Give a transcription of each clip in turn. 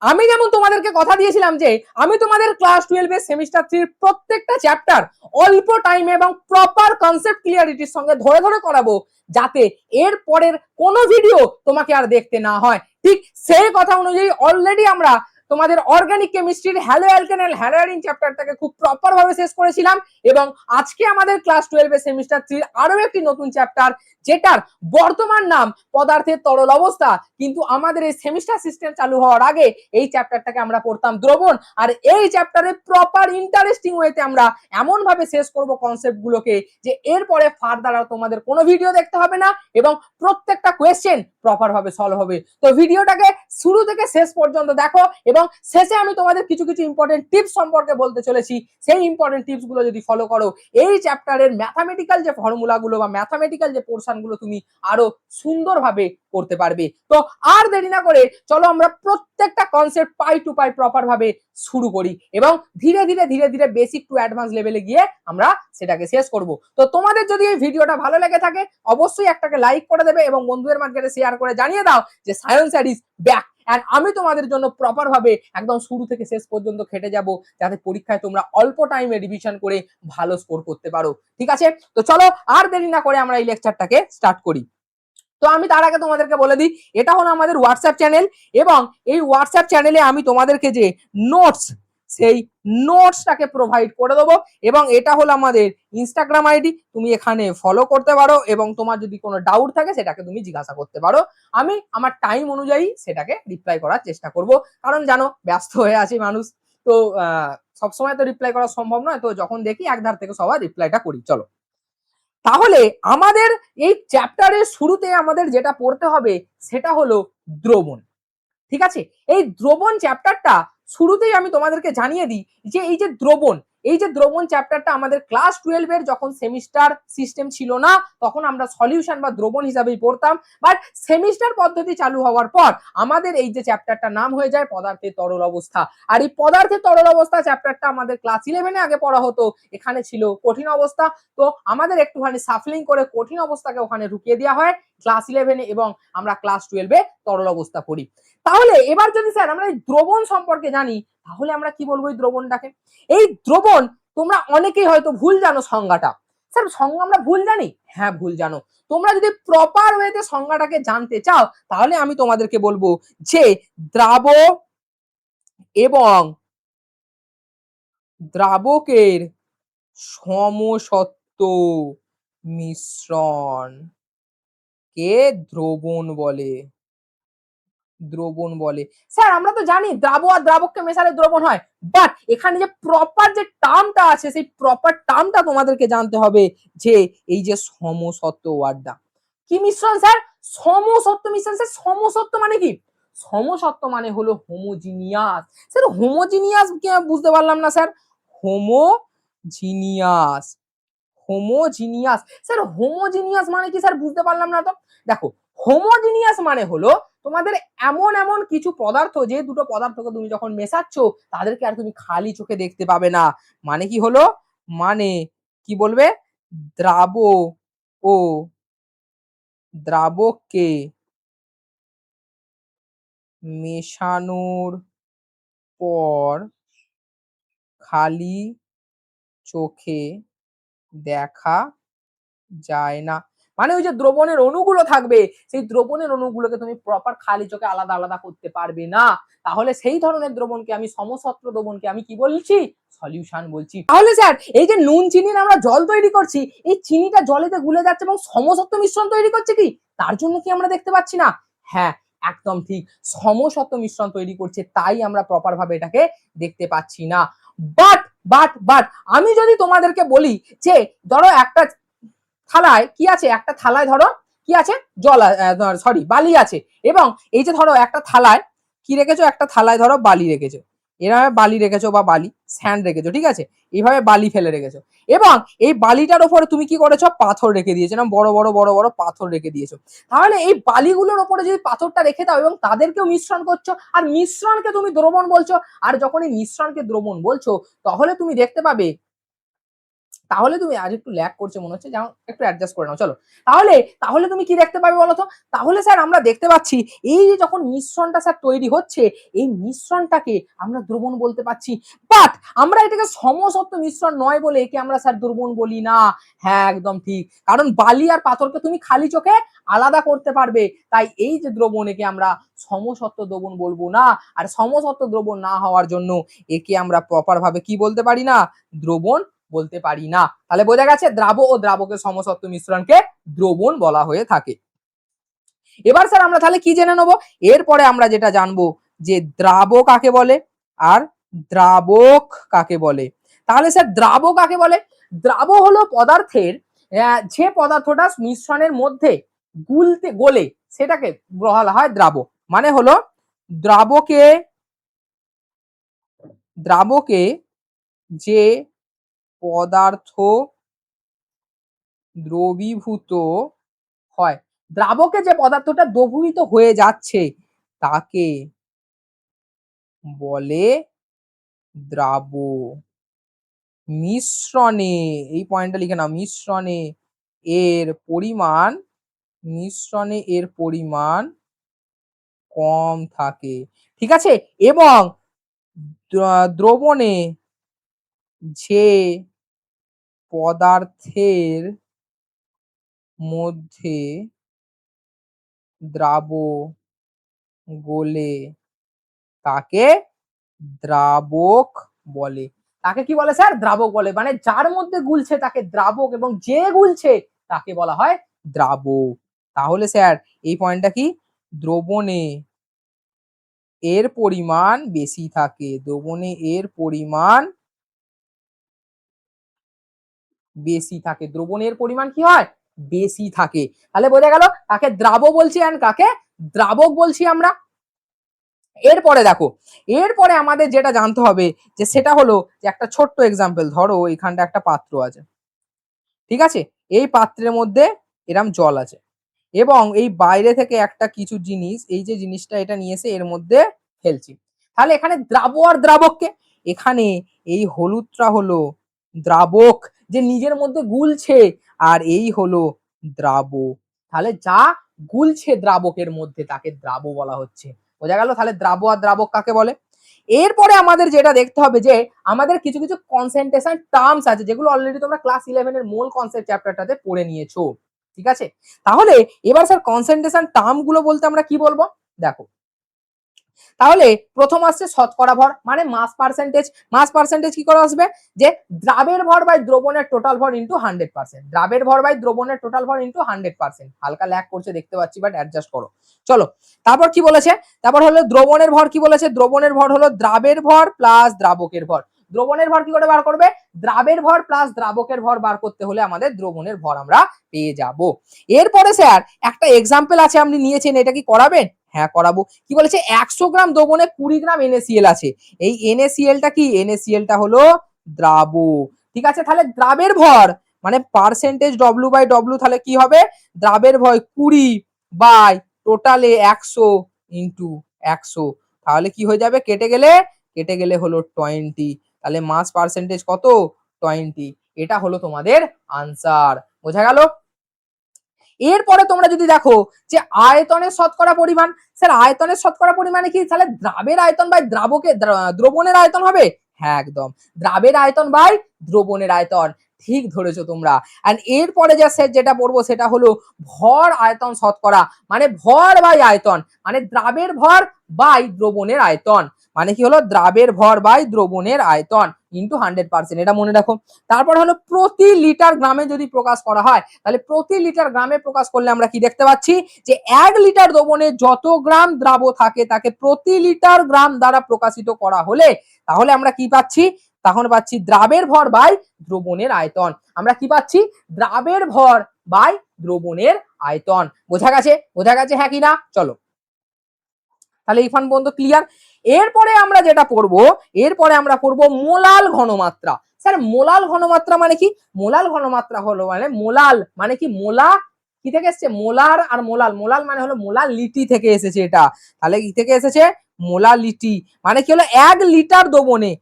আমি যেমন তোমাদেরকে কথা দিয়েছিলাম যে আমি তোমাদের ক্লাস 12 এর সেমিস্টার 3 এর প্রত্যেকটা চ্যাপ্টার অল্প টাইমে এবং প্রপার কনসেপ্ট ক্লিয়ারিটির সঙ্গে ধরে ধরে করাবো, যাতে এর পরের কোনো ভিডিও তোমাকে আর দেখতে না হয়। ঠিক সেই কথা অনুযায়ী অলরেডি আমরা তোমাদের অর্গানিক কেমিস্ট্রির হ্যালো অ্যালকেন হ্যালোয়ারিন চ্যাপ্টারটাকে খুব প্রপার ভাবে শেষ করেছিলাম, এবং আজকে আমাদের ক্লাস 12 এর সেমিস্টার 3 আরো একটি নতুন চ্যাপ্টার, যেটার বর্তমান নাম পদার্থের তরল অবস্থা, কিন্তু আমাদের এই সেমিস্টার সিস্টেম চালু হওয়ার আগে এই চ্যাপ্টারটাকে আমরা পড়তাম দ্রবণ। আর এই চ্যাপ্টারে প্রপার ইন্টারেস্টিং ওয়েতে আমরা এমন ভাবে শেষ করব কনসেপ্ট গুলোকে যে এরপরে ফার্দার আর তোমাদের কোনো ভিডিও দেখতে হবে না এবং প্রত্যেকটা কোয়েশ্চেন প্রপার ভাবে সলভ হবে। তো ভিডিওটাকে শুরু থেকে শেষ পর্যন্ত দেখো, এবং শেষে আমি তোমাদের কিছু কিছু ইম্পর্টেন্ট টিপস সম্পর্কে বলতে চলেছি। সেই ইম্পর্টেন্ট টিপস গুলো যদি ফলো করো, এই চ্যাপ্টারের ম্যাথামেটিক্যাল যে ফর্মুলা গুলো বা ম্যাথামেটিক্যাল যে পোর্শন গুলো তুমি আরো সুন্দরভাবে করতে পারবে। তো আর দেরি না করে চলো আমরা প্রত্যেকটা কনসেপ্ট পাই টু পাই প্রপার ভাবে শুরু করি, এবং ধীরে ধীরে ধীরে ধীরে বেসিক টু অ্যাডভান্স লেভেলে গিয়ে আমরা সেটাকে শেষ করব। তো তোমাদের যদি এই ভিডিওটা ভালো লেগে থাকে অবশ্যই একটাকে লাইক করে দেবে এবং বন্ধুদের মাঝখানে শেয়ার করে জানিয়ে দাও যে science sir is back. And আমি তোমাদের জন্য প্রপার ভাবে একদম শুরু থেকে শেষ পর্যন্ত খেটে যাব, যাতে পরীক্ষায় তোমরা অল্প টাইমে রিভিশন করে ভালো স্কোর করতে পারো। ঠিক আছে, তো চলো আর দেরি না করে আমরা এই লেকচারটাকে স্টার্ট করি। তো আমি তার আগে তোমাদেরকে বলে দিই, এটা হলো আমাদের হোয়াটসঅ্যাপ চ্যানেল, এবং এই হোয়াটসঅ্যাপ চ্যানেলে আমি তোমাদেরকে যে নোটস, সেই নোটসটাকে প্রোভাইড করে দেবো, এবং এটা হলো আমাদের ইনস্টাগ্রাম আইডি, তুমি এখানে ফলো করতে পারো এবং তোমার যদি কোনো ডাউট থাকে সেটাকে তুমি জিজ্ঞাসা করতে পারো। আমি আমার টাইম অনুযায়ী সেটাকে রিপ্লাই করার চেষ্টা করব, কারণ জানো ব্যস্ত হয়ে আছে মানুষ, তো সবসময় তো রিপ্লাই করা সম্ভব নয়, তো যখন দেখি একধার থেকে সবার রিপ্লাইটা করি। চলো তাহলে আমাদের এই চ্যাপ্টারের শুরুতে আমাদের যেটা পড়তে হবে সেটা হলো দ্রবণ। ঠিক আছে, এই দ্রবণ চ্যাপ্টারটা শুরুতেই আমি তোমাদেরকে জানিয়ে দিই যে এই যে দ্রবণ চ্যাপ্টারটা আমাদের ক্লাস 12 এর যখন সেমিস্টার সিস্টেম ছিল না তখন আমরা সলিউশন বা দ্রবণ হিসাবেই পড়তাম, বাট সেমিস্টার পদ্ধতি চালু হওয়ার পর আমাদের এই যে চ্যাপ্টারটার নাম হয়ে যায় পদার্থের তরল অবস্থা। আর এই পদার্থের তরল অবস্থা চ্যাপ্টারটা আমাদের ক্লাস 11 আগে পড়া হতো, এখানে ছিল কঠিন অবস্থা, তো আমাদের একটুখানি সাফলিং করে কঠিন অবস্থাকে ওখানে ঢুকিয়ে দেওয়া হয় ক্লাস 11 এবং আমরা ক্লাস 12 তরল অবস্থা পড়ি। তাহলে এবার যদি স্যার আমরা এই দ্রবণ সম্পর্কে জানি, তাহলে আমরা কি বলবো এই দ্রবণটাকে? এই দ্রবণ তোমরা অনেকেই হয়তো ভুল জানো সংজ্ঞাটা। স্যার সংজ্ঞা আমরা ভুল জানি? হ্যাঁ ভুল জানো। তোমরা যদি প্রপার ওয়েতে সংজ্ঞাটাকে জানতে চাও তাহলে আমি তোমাদেরকে বলবো যে দ্রাবক এবং দ্রাবকের সমসত্ব মিশ্রণ কে দ্রবণ বলে। দ্রবণ বলে স্যার আমরা তো জানি দ্রাব আর দ্রাবককে মেশালে দ্রবণ হয়, বাট এখানে যে প্রপার যে টার্মটা আছে সেই প্রপার টার্মটা তোমাদেরকে জানতে হবে, যে এই যে সমসত্ব ওয়ার্ডটা কি মিশ্রণ স্যার? সমসত্ব মিশ্রণ। স্যার সমসত্ব মানে কি? সমসত্ব মানে হলো হোমোজিনিয়াস। স্যার হোমোজিনিয়াস বুঝতে পারলাম না sir. Homogeneous, homogeneous sir homogeneous মানে কি স্যার বুঝতে পারলাম না তো। দেখো হোমোজিনিয়াস মানে হলো তোমাদের এমন এমন কিছু পদার্থ, যে দুটো পদার্থকে তুমি যখন মেশাচ্ছ তাদেরকে আর তুমি খালি চোখে দেখতে পাবে না। মানে কি হলো, মানে কি বলবে, দ্রাব ও দ্রাবককে মেশানোর পর খালি চোখে দেখা যায় না। মানে ওই যে দ্রবণের অণুগুলো থাকবে সেই দ্রবণের অণুগুলোকে তুমি প্রপার খালি চোখে আলাদা আলাদা করতে পারবে না। তাহলে সেই ধরনের দ্রবণকে আমি সমসত্ব দ্রবণকে আমি কি বলছি? সলিউশন বলছি। তাহলে স্যার এই যে নুন চিনির আমরা জল তৈরি করছি, এই চিনিটা জলেতে গুলে যাচ্ছে এবং সমসত্ব মিশ্রণ তৈরি করছে, কি তার জন্য কি আমরা দেখতে পাচ্ছি না? হ্যাঁ একদম ঠিক, সমসত্ব মিশ্রণ তৈরি করছে, তাই আমরা প্রপার ভাবে এটাকে দেখতে পাচ্ছি না। বাট বাট বাট আমি যদি তোমাদেরকে বলি যে ধরো একটা থালায় কি আছে, একটা থালায় ধরো কি আছে, জল, সরি বালি আছে, এবং এই যে ধরো একটা থালায় কি রেখেছো, একটা থালায় ধরো বালি রেখেছো, এভাবে বালি রেখেছো বা বালি স্যান্ড রেখেছো, ঠিক আছে, এইভাবে বালি ফেলে রেখেছো, এবং এই বালিটার উপরে তুমি কি করেছো, পাথর রেখে দিয়েছো, না বড় বড় বড় বড় পাথর রেখে দিয়েছো। তাহলে এই বালিগুলোর উপরে যদি পাথরটা রেখে দাও এবং তাদেরকেও মিশ্রণ করছো, আর মিশ্রণকে তুমি দ্রবণ বলছো, আর যখন এই মিশ্রণকে দ্রবণ বলছো তাহলে তুমি দেখতে পাবে তাহলে তুমি আজ একটু ল্যাগ করছে মনে হচ্ছে, যেমন একটু অ্যাডজাস্ট করে নাও। চলো তাহলে তাহলে তুমি কি দেখতে পাবে বলো তো? তাহলে স্যার আমরা দেখতে পাচ্ছি এই যে যখন মিশ্রণটা স্যার তৈরি হচ্ছে, এই মিশ্রণটাকে আমরা দ্রবণ বলতে পারছি। বাট আমরা এটাকে সমসত্ব মিশ্রণ নয় বলে একে আমরা স্যার দ্রবণ বলি না। হ্যাঁ একদম ঠিক, কারণ বালি আর পাথরকে তুমি খালি চোখে আলাদা করতে পারবে, তাই এই যে দ্রবণ একে আমরা সমসত্ব দ্রবণ বলবো না। আর সমসত্ব দ্রবণ না হওয়ার জন্য একে আমরা প্রপার ভাবে কি বলতে পারি না? দ্রবণ বলতে পারি না। তাহলে বোঝা গেছে দ্রাব ও দ্রাবকের সমসত্ব মিশ্রণকে দ্রবণ বলা হয়ে থাকে। এবার স্যার আমরা তাহলে কি জেনে নেবো? এরপরে আমরা যেটা জানবো যে দ্রাব কাকে বলে আর দ্রাবক কাকে বলে। তাহলে স্যার দ্রাব কাকে বলে? দ্রাব হলো পদার্থের যে পদার্থটা মিশ্রণের মধ্যে গলে সেটাকে বলা হয় দ্রাব। মানে হলো দ্রাবকে দ্রাবকে যে পদার্থ দ্রবীভূত হয়, দ্রাবকে যে পদার্থটা দ্রবীভূত হয়ে যাচ্ছে তাকে বলে দ্রাব। মিশ্রণে, এই পয়েন্টটা লিখে নাও, মিশ্রণে এর পরিমাণ কম থাকে, ঠিক আছে। এবং দ্রবণে যে পদার্থের মধ্যে দ্রাব গলে তাকে দ্রাবক বলে। তাকে কি বলে স্যার? দ্রাবক বলে। মানে যার মধ্যে গুলছে তাকে দ্রাবক, এবং যে গুলছে তাকে বলা হয় দ্রাবক। তাহলে স্যার এই পয়েন্টটা কি? দ্রবণে এর পরিমাণ বেশি থাকে, দ্রবণে এর পরিমাণ বেশি থাকে, দ্রবণের পরিমাণ কি হয়? বেশি থাকে। তাহলে বোঝা গেল কাকে দ্রাব বলছি আর কাকে দ্রাবক বলছি আমরা। এরপরে দেখো, এরপরে আমাদের যেটা জানতে হবে যে সেটা হলো যে একটা ছোট্ট এক্সাম্পল, ধরো এখানটা একটা পাত্র আছে, ঠিক আছে, এই পাত্রের মধ্যে এরম জল আছে, এবং এই বাইরে থেকে একটা কিছু জিনিস, এই যে জিনিসটা এটা নিয়ে এসে এর মধ্যে ফেলছি। তাহলে এখানে দ্রাব আর দ্রাবককে, এখানে এই হলুদটা হলো দ্রাবক যে নিজের মধ্যে গুলছে, আর এই হলো দ্রাব। তাহলে যা গুলছে দ্রাবকের মধ্যে তাকে দ্রাব বলা হচ্ছে। বোঝা গেল? তাহলে দ্রাব আর দ্রাবক কাকে বলে। এরপরে আমাদের যেটা দেখতে হবে যে আমাদের কিছু কিছু কনসেন্ট্রেশন টার্মস আছে যেগুলো অলরেডি তোমরা ক্লাস 11 এর মোল কনসেপ্ট চ্যাপ্টারটাতে পড়ে নিয়েছো, ঠিক আছে। তাহলে এবার স্যার কনসেন্ট্রেশন টার্ম গুলো বলতে আমরা কি বলবো? দেখো, তাহলে প্রথম আসছে শতকরা ভর, মানে মাস পার্সেন্টেজ। মাস পার্সেন্টেজ কি করে আসবে? যে দ্রাবের ভর বাই দ্রবণের টোটাল ভর ইনটু 100%, দ্রাবের ভর বাই দ্রবণের টোটাল ভর ইনটু 100%। হালকা ল্যাগ করছে দেখতে পাচ্ছি, বাট অ্যাডজাস্ট করো। চলো, তারপর কি বলেছে? তারপর হলো দ্রবণের ভর। কি বলেছে? দ্রবণের ভর হলো দ্রাবের ভর প্লাস দ্রাবকের ভর। দ্রবণের ভর কি করে বার করবে? দ্রাবের ভর প্লাস দ্রাবকের ভর বার করতে হলে আমাদের দ্রবণের ভর আমরা পেয়ে যাব। এরপরে স্যার একটা এক্সাম্পল আছে আপনি নিয়েছেন, এটা কি করাবেন? হ্যাঁ করাবো। কি বলেছে? 100 গ্রাম দ্রবণে 20 গ্রাম NaCl আছে। এই NaCl টা কি? NaCl টা হলো দ্রাব, ঠিক আছে। তাহলে দ্রাবের ভর মানে পার্সেন্টেজ W/W, তাহলে কি হবে? দ্রাবের ভর 20 বাই টোটালে 100 ইনটু 100, তাহলে কি হয়ে যাবে? কেটে গেলে হলো 20। তাহলে মাস পার্সেন্টেজ কত? 20। এটা হলো তোমাদের আনসার। বোঝা গেল? এরপরে তোমরা যদি দেখো যে আয়তনের শতকরা পরিমাণ, স্যার আয়তনের শতকরা পরিমাণে কি? তাহলে দ্রাবের আয়তন বাই দ্রবণের আয়তন হবে। হ্যাঁ একদম, দ্রাবের আয়তন বাই দ্রবণের আয়তন, ঠিক ধরেছো তোমরা। আর এরপরে যা সেট যেটা পড়বো সেটা হলো ভর আয়তন শতকরা, মানে ভর বাই আয়তন, মানে দ্রাবের ভর বাই দ্রবণের আয়তন, মানে কি হলো? দ্রাবের ভর বাই দ্রবণের আয়তন ইনটু 100%, এটা মনে রাখো। তারপর হলো প্রতি লিটার গ্রামে যদি প্রকাশ করা হয়, তাহলে প্রতি লিটার গ্রামে প্রকাশ করলে আমরা কি দেখতে পাচ্ছি? যে 1 লিটার দ্রবণে যত গ্রাম দ্রাব থাকে তাকে প্রতি লিটার গ্রাম দ্বারা প্রকাশিত করা হলে তাহলে আমরা কি পাচ্ছি? তখন পাচ্ছি দ্রাবের ভর বাই দ্রবণের আয়তন। আমরা কি পাচ্ছি? দ্রাবের ভর বাই দ্রবণের আয়তন। বোঝা গেছে? বোঝা গেছে হ্যাঁ কি না? চলো, তাহলে এইখান পর্যন্ত ক্লিয়ার। এরপরে আমরা যেটা পড়বো, এরপরে আমরা পড়বো মোলাল ঘনমাত্রা। স্যার মোলাল ঘনমাত্রা মানে কি? মোলাল ঘনমাত্রা হলো মানে মোলাল মানে কি? মোলা কি থেকে এসেছে? মোলার আর মোলাল, মোলাল মানে হলো মোলালিটি থেকে এসেছে এটা। তাহলে কি থেকে এসেছে? মোলালিটি মানে কি হলো? 1 লিটার দ্রবণে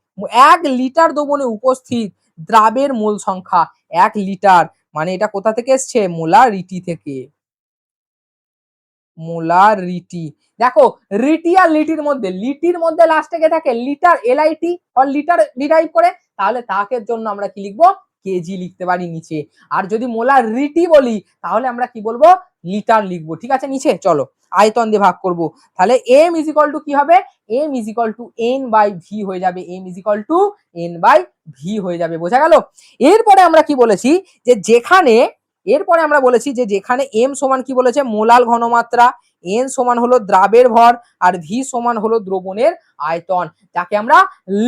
1 লিটার দ্রবণে উপস্থিত দ্রাবের মোল সংখ্যা 1 লিটার, মানে এটা কোথা থেকে এসছে, মোলারিটি থেকে। মোলারিটি, দেখো রিটি আর লিটির মধ্যে লাস্টে কে থাকে, লিটার, এলআইটি আর লিটার ডিরাইভ করে, তাহলে তাকের জন্য আমরা কি লিখবো, কেজি লিখতে পারি নিচে। আর যদি মোলারিটি বলি তাহলে আমরা কি বলবো, লিটার লিখবো। ঠিক আছে, নিচে চলো আয়তন দিয়ে ভাগ করব, তাহলে এম ইজ ইকুয়াল টু কি হবে, M is equal to N by V হয়ে যাবে, M is equal to N by V হয়ে যাবে। বোঝা গেল? এরপরে আমরা কি বলেছি, যে যেখানে এরপরে আমরা বলেছি যে যেখানে এম সমান কি বলেছে, মোলাল ঘনমাত্রা, এন সমান হলো দ্রাবের ভর, আর ভি সমান হলো দ্রবণের আয়তন, যাকে আমরা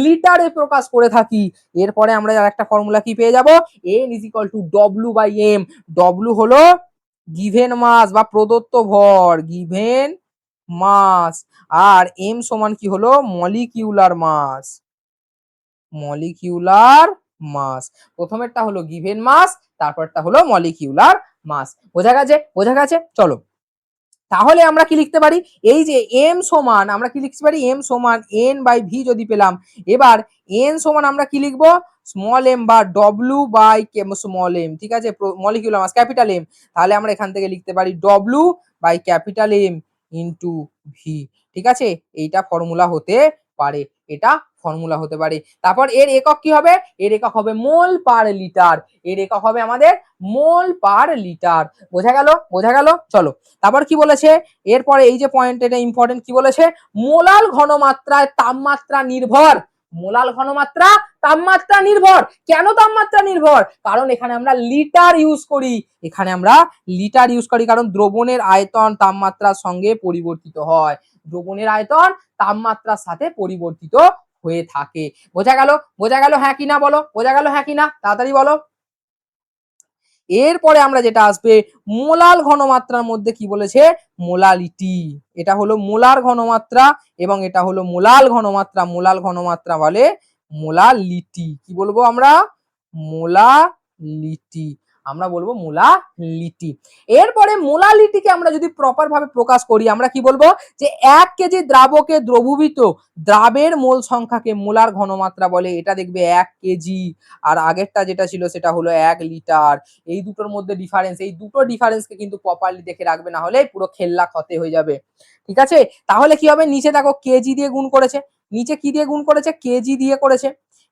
লিটারে প্রকাশ করে থাকি। এরপরে আমরা আরেকটা ফর্মুলা কি পেয়ে যাব, N is equal to W by M. W হলো গিভেন মাস বা প্রদত্ত ভর, গিভেন মাস, আর এম সমান কি হলো, মলিকিউলার মাস, মলিকিউলার মাস। প্রথমেরটা হলো গিভেন মাস, তারপরটা হলো মলিকিউলার মাস। বোঝা গেছে? বোঝা গেছে, চলো তাহলে আমরা কি লিখতে পারি, এই যে এম সমান আমরা কি লিখতে পারি, এম সমান এন বাই ভি যদি পেলাম, এবার এন সমান আমরা কি লিখবো, স্মল এম বা ডব্লিউ বাই স্মল এম। ঠিক আছে, মলিকিউলার মাস ক্যাপিটাল এম, তাহলে আমরা এখান থেকে লিখতে পারি W by capital M into V. ঠিক আছে, এইটা ফর্মুলা হতে পারে, এটা ফর্মুলা হতে পারে। তারপর এর একক কি হবে, এর একক হবে মোল পার লিটার, এর একক হবে আমাদের মোল পার লিটার। বোঝা গেল? বোঝা গেল, চলো তারপর কি বলেছে, এরপরে এই যে পয়েন্ট, এটা ইম্পর্টেন্ট, কি বলেছে, মোলাল ঘনমাত্রায় তাপমাত্রা নির্ভর। মোলাল ঘনমাত্রা তাপমাত্রা নির্ভর, কেন তাপমাত্রা নির্ভর, কারণ এখানে আমরা লিটার ইউজ করি, এখানে আমরা লিটার ইউজ করি, কারণ দ্রবণের আয়তন তাপমাত্রার সঙ্গে পরিবর্তিত হয়, দ্রবণের আয়তন তাপমাত্রার সাথে পরিবর্তিত হয়ে থাকে। বোঝা গেল? বোঝা গেল হ্যাঁ কিনা বলো, বোঝা গেল হ্যাঁ কিনা, তাড়াতাড়ি বলো। এরপরে আমরা যেটা আসবে, মোলাল ঘনমাত্রার মধ্যে কি বলেছে, মোলালিটি, এটা হলো মোলার ঘনমাত্রা এবং এটা হলো মোলাল ঘনমাত্রা, মোলাল ঘনমাত্রা বলে মোলালিটি, কি বলবো আমরা, মোলালিটি, আমরা বলবো মোলালিটি। এরপরে মোলালিটিকে আমরা যদি প্রপার ভাবে প্রকাশ করি, আমরা কি বলবো, যে 1 কেজি দ্রাবকে দ্রবীভূত দ্রাবের মোল সংখ্যাকে মোলার ঘনমাত্রা বলে, এটা দেখবে 1 কেজি, আর আগেরটা যেটা ছিল সেটা হলো 1 লিটার। এই দুটোর মধ্যে ডিফারেন্স, এই দুটো ডিফারেন্সকে কিন্তু প্রপারলি দেখে রাখবে, না হলে পুরো খেল্লা খতে হয়ে যাবে। ঠিক আছে, তাহলে কি হবে, নিচে দেখো কেজি দিয়ে গুণ করেছে, নিচে কি দিয়ে গুণ করেছে, কেজি দিয়ে করেছে।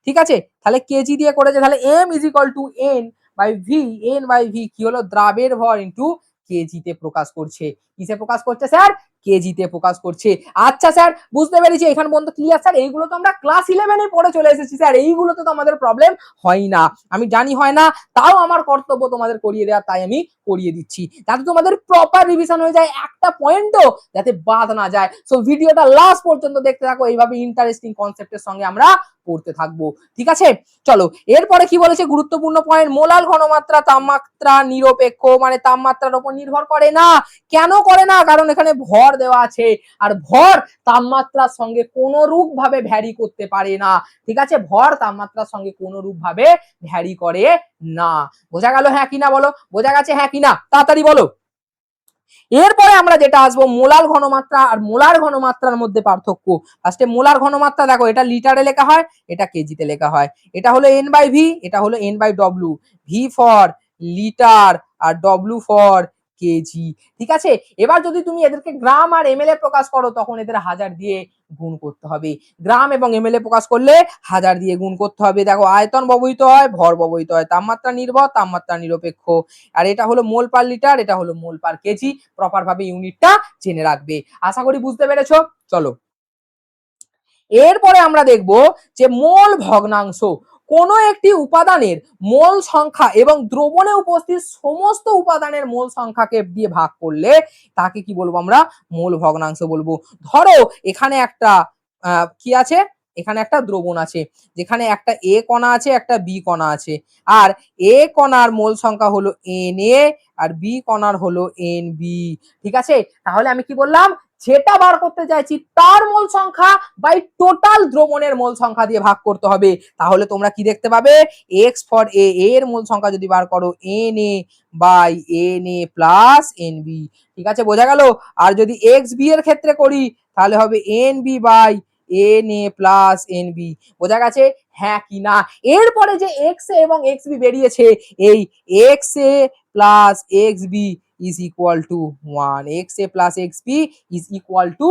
ঠিক আছে, তাহলে কেজি দিয়ে করেছে, তাহলে M is equal to N by V, N by V কি হলো, দ্রাবের ভর ইন্টু কেজিতে প্রকাশ করছে। কিসে প্রকাশ করছে স্যার, কেজিতে প্রকাশ করছে। আচ্ছা স্যার বুঝতে পেরেছি, এখানে পর্যন্ত ক্লিয়ার স্যার, এইগুলো তো আমরা ক্লাস 11 এ পড়ে চলে এসেছি স্যার, এইগুলোতে তো আমাদের প্রবলেম হয় না, আমি জানি হয় না, তাও আমার কর্তব্য তোমাদের করিয়ে দেওয়া, তাই আমি করিয়ে দিচ্ছি, যাতে তোমাদের প্রপার রিভিশন হয়ে যায়, একটা পয়েন্টও যাতে বাদ না যায়। সো ভিডিওটা লাস্ট পর্যন্ত দেখতে থাকো, এইভাবে ইন্টারেস্টিং কনসেপ্টের সঙ্গে আমরা পড়তে থাকবো। ঠিক আছে, চলো এরপরে কি বলেছে, গুরুত্বপূর্ণ পয়েন্ট, মোলাল ঘনমাত্রা তাপমাত্রা নিরপেক্ষ, মানে তাপমাত্রার উপর নির্ভর করে না। কেন করে না, কারণ এখানে ভর দেওয়া আছে, আর ভর তাপমাত্রার সঙ্গে কোনো রূপ ভাবে ভ্যারি করতে পারে না। ঠিক আছে, ভর তাপমাত্রার সঙ্গে কোনো রূপ ভাবে ভ্যারি করে না। বোঝা গেল হ্যাঁ কিনা বলো, বোঝা গেছে হ্যাঁ কিনা, তাড়াতাড়ি বলো। এরপরে আমরা যেটা আসবো, মোলাল ঘনমাত্রা আর মোলার ঘনমাত্রার মধ্যে পার্থক্য। ফার্স্টে মোলার ঘনমাত্রা দেখো, এটা লিটারে লেখা হয়, এটা কেজিতে লেখা হয়, এটা হলো এন বাই ভি, এটা হলো N by W, V for litre আর ডব্লিউ ফর কেজি। ঠিক আছে, এবার যদি তুমি এদেরকে গ্রাম আর এমএল এ প্রকাশ করো, তখন এদের হাজার দিয়ে গুণ করতে হবে, গ্রাম এবং এমএল এ প্রকাশ করলে হাজার দিয়ে গুণ করতে হবে। দেখো আয়তন ব্যবহৃত হয়, ভর ব্যবহৃত হয়, তাপমাত্রা নির্ভর, তাপমাত্রা নিরপেক্ষ, আর এটা হলো মোল পার লিটার, এটা হলো মোল পার কেজি। প্রপার ভাবে ইউনিটটা জেনে রাখবে, আশা করি বুঝতে পেরেছো। চলো এরপরে আমরা দেখব যে মোল ভগ্নাংশ, কোন একটি উপাদানের মোল সংখ্যা এবং দ্রবণে উপস্থিত সমস্ত উপাদানের মোল সংখ্যাকে দিয়ে ভাগ করলে তাকে কি বলবো, আমরা মোল ভগ্নাংশ বলবো। ধরো এখানে একটা কি আছে, এখানে একটা দ্রবণ আছে, যেখানে একটা এ কণা আছে, একটা বি কণা আছে, আর এ কণার মোল সংখ্যা হলো এন এ আর বি কণার হলো এন বি। ঠিক আছে, তাহলে আমি কি বললাম, যেটা বার করতে চাইছি তার মোল সংখ্যা বাই টোটাল দ্রবণের মোল সংখ্যা দিয়ে ভাগ করতে হবে। তাহলে তোমরা কি দেখতে পাবে, এক্স ফর এ এর মোল সংখ্যা যদি বার করো N A by N A plus N B. ঠিক আছে, বোঝা গেল। আর যদি এক্স বি এর ক্ষেত্রে করি, তাহলে হবে N B by NA plus NB। বোঝা গেছে হ্যাঁ কি না? এরপরে যে XA এবং XB বেরিয়েছে, এই XA plus XB is equal to 1, XA plus XB is equal to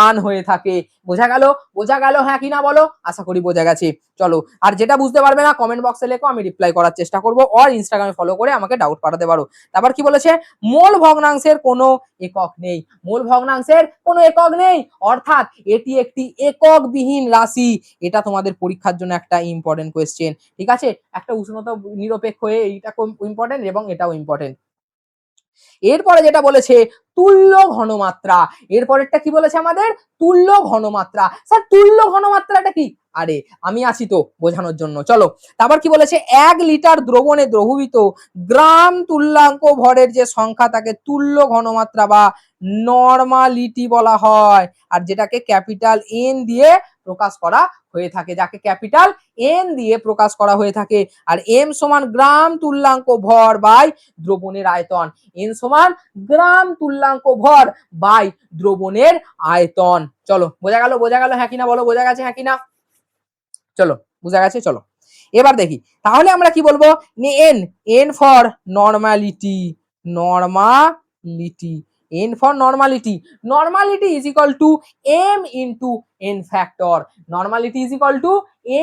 1 হয়ে থাকে। বোঝা গেল? বোঝা গেল হ্যাঁ কি না বলো? আশা করি বোঝা গেছে। চলো, আর যেটা বুঝতে পারবে না কমেন্ট বক্সে লেখো, আমি রিপ্লাই করার চেষ্টা করব, আর ইনস্টাগ্রামে ফলো করে আমাকে ডাউট পাঠাতে পারো। তারপর কি বলেছে? মোল ভগ্নাংশের কোনো একক নেই। মোল ভগ্নাংশের কোনো একক নেই, অর্থাৎ এটি একটি এককবিহীন রাশি। এটা তোমাদের পরীক্ষার জন্য একটা ইম্পর্টেন্ট কোয়েশ্চেন। ঠিক আছে, একটা উষ্ণতা নিরপেক্ষ হয়ে এইটা ইম্পর্টেন্ট এবং এটাও ইম্পর্টেন্ট। এরপরে যেটা বলেছে তুল্য ঘনমাত্রা, এরপরেরটা কি বলেছে আমাদের? তুল্য ঘনমাত্রা। স্যার তুল্য ঘনমাত্রাটা কি? আরে আমি আছি তো বোঝানোর জন্য, চলো। তারপর কি বলেছে? 1 লিটার দ্রবণে দ্রবীভূত গ্রাম তুল্যাঙ্ক ভরের যে সংখ্যা তাকে তুল্য ঘনমাত্রা বা নরমালিটি বলা হয়, আর যেটাকে ক্যাপিটাল এন দিয়ে প্রকাশ করা হয়ে থাকে, যাকে ক্যাপিটাল এন দিয়ে প্রকাশ করা হয়ে থাকে। আর এম সমান গ্রাম তুল্যাঙ্ক ভর বাই দ্রবণের আয়তন। এন সমান গ্রাম তুল্যাঙ্ক ভর বাই দ্রবণের আয়তন। চলো, বোঝা গেল? বোঝা গেল হ্যাঁ কিনা বলো? বোঝা গেছে হ্যাঁ কিনা? চলো, বোঝা গেছে। চলো এবার দেখি তাহলে আমরা কি বলবো? N, N for normality, normality, N for normality. Normality is equal to M into N factor. Normality is equal to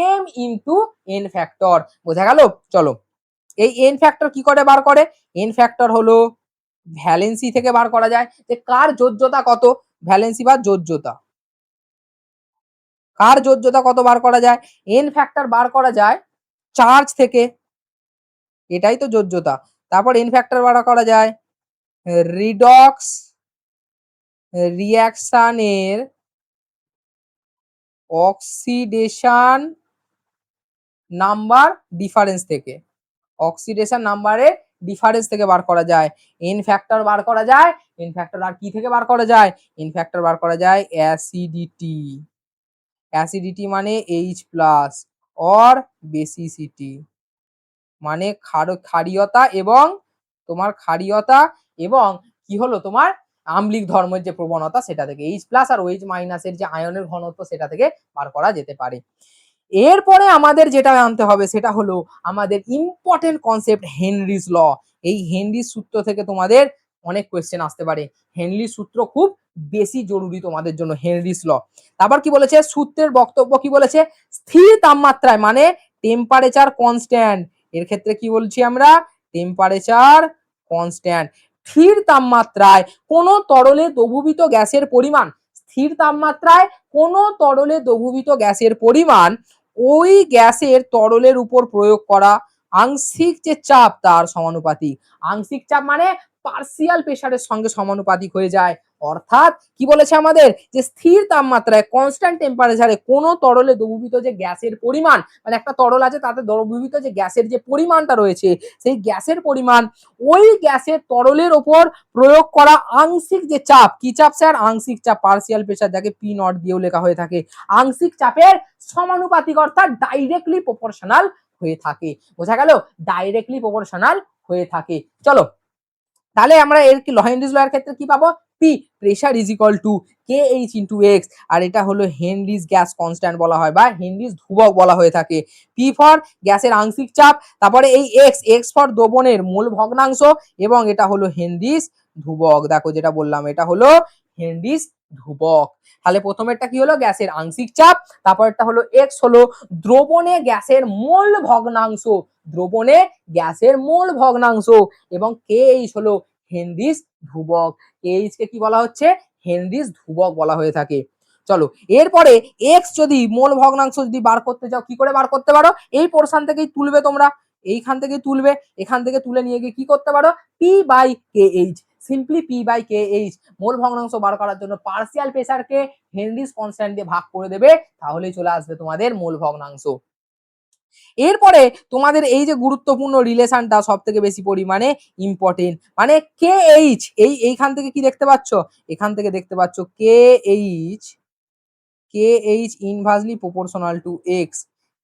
M into N factor. বোঝা গেল? চলো, এই এন ফ্যাক্টর কি করে বার করে? এন ফ্যাক্টর হলো ভ্যালেন্সি থেকে বার করা যায়, যে কার যোজ্যতা কত, ভ্যালেন্সি বা যোজ্যতা, কার যোজ্যতা কত বার করা যায়? এন ফ্যাক্টর বার করা যায় চার্জ থেকে, এটাই তো যোজ্যতা। তারপর এন ফ্যাক্টর বার করা যায় রিডক্স রিঅ্যাকশনের অক্সিডেশন নাম্বার ডিফারেন্স থেকে, অক্সিডেশন নাম্বারের ডিফারেন্স থেকে বার করা যায়। এন ফ্যাক্টর বার করা যায়, এন ফ্যাক্টর আর কি থেকে বার করা যায়? এন ফ্যাক্টর বার করা যায় অ্যাসিডিটি, অ্যাসিডিটি মানে H প্লাস, অর বেসিসিটি মানে ক্ষারীয়তা, এবং তোমার ক্ষারীয়তা এবং কি হলো তোমার আম্লিক ধর্মের যে প্রবণতা সেটা থেকে, H প্লাস আর OH মাইনাসের যে আয়নের ঘনত্ব সেটা থেকে বার করা যেতে পারে। এরপরে আমাদের যেটা জানতে হবে সেটা হলো আমাদের ইম্পর্টেন্ট কনসেপ্ট হেনরিজ ল। এই হেনরিজ সূত্র থেকে তোমাদের অনেক কোয়েশ্চেন আসতে পারে। হেনরিজ সূত্র খুব বেশি জরুরি তোমাদের জন্য, হেনরিজ ল। তারপর কি বলেছে? সূত্রের বক্তব্য কি বলেছে? স্থির তাপমাত্রায় মানে টেম্পারেচার কনস্ট্যান্ট, এর ক্ষেত্রে কি বলছি আমরা? Temperature constant. স্থির তাপমাত্রায় কোন তরলে দ্রবীভূত গ্যাসের পরিমাণ, স্থির তাপমাত্রায় কোন তরলে দ্রবীভূত গ্যাসের পরিমাণ ওই গ্যাসের তরলের উপর প্রয়োগ করা আংশিক যে চাপ তার সমানুপাতিক। আংশিক চাপ মানে পার্সিয়াল প্রেসারের সঙ্গে সমানুপাতিক হয়ে যায়। অর্থাৎ কি বলেছে আমাদের? যে স্থির তাপমাত্রায় কনস্ট্যান্ট টেম্পারেচারে কোন তরলে দ্রবীভূত যে গ্যাসের পরিমাণ, মানে একটা তরল আছে তাতে দ্রবীভূত যে গ্যাসের যে পরিমাণটা রয়েছে, সেই গ্যাসের পরিমাণ ওই গ্যাসের তরলের ওপর প্রয়োগ করা আংশিক যে চাপ, কি চাপ স্যার? আংশিক চাপ, পার্সিয়াল প্রেসার, যাকে পি নট দিয়েও লেখা হয়ে থাকে, আংশিক চাপের সমানুপাতিক, অর্থাৎ ডাইরেক্টলি প্রপোর্শনাল হয়ে থাকে। বোঝা গেল? ডাইরেক্টলি প্রপোর্শনাল হয়ে থাকে। চলো, তাহলে আমরা এর কি হেনরিজ ল এর ক্ষেত্রে কি পাবো? P pressure is equal to KH into x, আর এটা হলো হেনরিজ গ্যাস কনস্ট্যান্ট বলা হয় বা হেনরিজ ধ্রুবক বলা হয়ে থাকে। পি ফর গ্যাসের আংশিক চাপ, তারপরে এই এক্স, এক্স ফর দ্রবণের মোল ভগ্নাংশ, এবং এটা হলো হেনরিজ ধ্রুবক। দেখো যেটা বললাম, এটা হলো হেনরিজ ধ্রুবক। তাহলে প্রথমেরটা কি হলো? গ্যাসের আংশিক চাপ, তারপরটা হলো এক্স হলো দ্রবণে গ্যাসের মোল ভগ্নাংশ, দ্রবণে গ্যাসের মোল ভগ্নাংশ, এবং KH হলো হেনরিজ ধ্রুবক। KH কে কি বলা হচ্ছে? হেনরিজ ধ্রুবক বলা হয়ে থাকে। চলো, এরপরে এক্স যদি মোল ভগ্নাংশ যদি বার করতে চাও, কি করে বার করতে পারো? এই পোরশন থেকেই তুলবে তোমরা, এইখান থেকে তুলবে, এখান থেকে তুলে নিয়ে গিয়ে কি করতে পারো? P by KH, simply P by KH। Mole ভগ্নাংশ বার করার জন্য পার্সিয়াল প্রেসারকে হেনরিজ কনস্ট্যান্ট দিয়ে ভাগ করে দেবে, তাহলেই চলে আসবে তোমাদের মোল ভগ্নাংশ। এরপরে তোমাদের এই যে গুরুত্বপূর্ণ রিলেশনটা সব থেকে বেশি পরিমাণে ইম্পর্টেন্ট, মানে KH, এইখান থেকে কি দেখতে পাচ্ছ? এখান থেকে দেখতে পাচ্ছ KH, KH inversely proportional to X,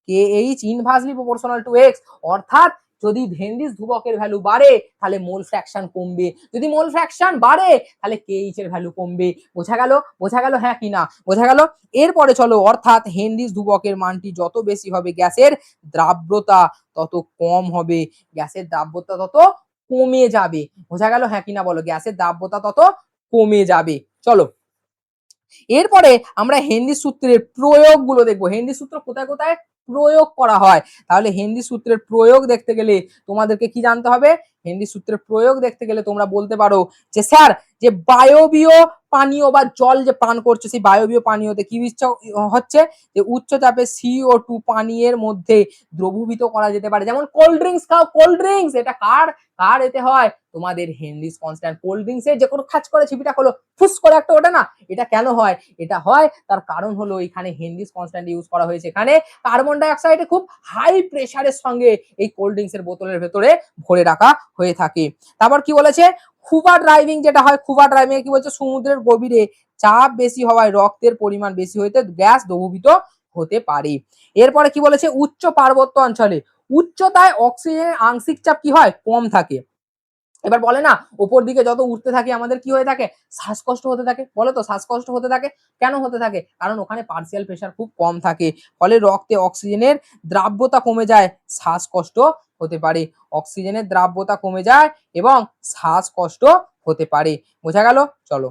KH inversely proportional to X, অর্থাৎ যদি হেনরিস ধ্রুবকের ভ্যালু বাড়ে তাহলে মোল ফ্র্যাকশন কমবে, যদি মোল ফ্র্যাকশন বাড়ে তাহলে কেইচ এর ভ্যালু কমবে। বোঝা গেল? বোঝা গেল হ্যাঁ কি না? বোঝা গেল? এরপরে চলো, অর্থাৎ হেনরিস ধ্রুবকের মানটি যত বেশি হবে গ্যাসের দ্রাব্যতা তত কম হবে, গ্যাসের দ্রাব্যতা তত কমে যাবে। বোঝা গেল হ্যাঁ কি না বলো? গ্যাসের দ্রাব্যতা তত কমে যাবে। চলো, এরপরে আমরা হেনরিস সূত্রের প্রয়োগগুলো দেখবো। হেনরিস সূত্র কোথায় কোথায় প্রয়োগ করা হয়, তাহলে হেনরিস সূত্রের প্রয়োগ দেখতে গেলে তোমাদেরকে কি জানতে হবে? হেনরিস সূত্রের প্রয়োগ দেখতে গেলে তোমরা বলতে পারো যে স্যার, যে বায়বীয় পানীয় বা জল যে পান করছে, সেই বায়বীয় পানীয়তে কি হচ্ছে, যে উচ্চ চাপে CO2 পানীয়ের মধ্যে দ্রবীভূত করা যেতে পারে। যেমন কোল্ড ড্রিঙ্কস খাও, কোল্ড ড্রিঙ্কস, এটা কার কার এতে হয়? তোমাদের হেনরিস কনস্ট্যান্ট। কোল্ড ড্রিঙ্কসে যে কোনো খাচ করে ছিপিটা হলো, ফুস করে একটা ওঠে না, এটা কেন হয়? এটা হয় তার কারণ হলো এখানে হেনরিস কনস্ট্যান্ট ইউজ করা হয়েছে। এখানে কার্বন ডাই অক্সাইডে খুব হাই প্রেসারের সঙ্গে এই কোল্ড ড্রিঙ্কসের বোতলের ভেতরে ভরে রাখা হয়ে থাকে। তারপর কি বলেছে? স্কুবা ড্রাইভিং যেটা হয়, স্কুবা ড্রাইভিং কি বলছে? সমুদ্রের গভীরে চাপ বেশি হওয়ায় রক্তের পরিমাণ বেশি হইতে গ্যাস দ্রবীভূত হতে পারে। এরপরে কি বলেছে? উচ্চ পার্বত্য অঞ্চলে উচ্চতায় অক্সিজেনের আংশিক চাপ কি হয়? কম থাকে। এবার বলে না, উপর দিকে যত উঠতে থাকি আমাদের কি হয়ে থাকে? শ্বাসকষ্ট হতে থাকে। বলো তো, শ্বাসকষ্ট হতে থাকে কেন হতে থাকে? কারণ ওখানে পার্সিয়াল প্রেসার খুব কম থাকে, ফলে রক্তে অক্সিজেনের দ্রাব্যতা কমে যায়, শ্বাসকষ্ট হতে পারে। অক্সিজেনের দ্রাব্যতা কমে যায় এবং শ্বাসকষ্ট হতে পারে। বোঝা গেল? চলো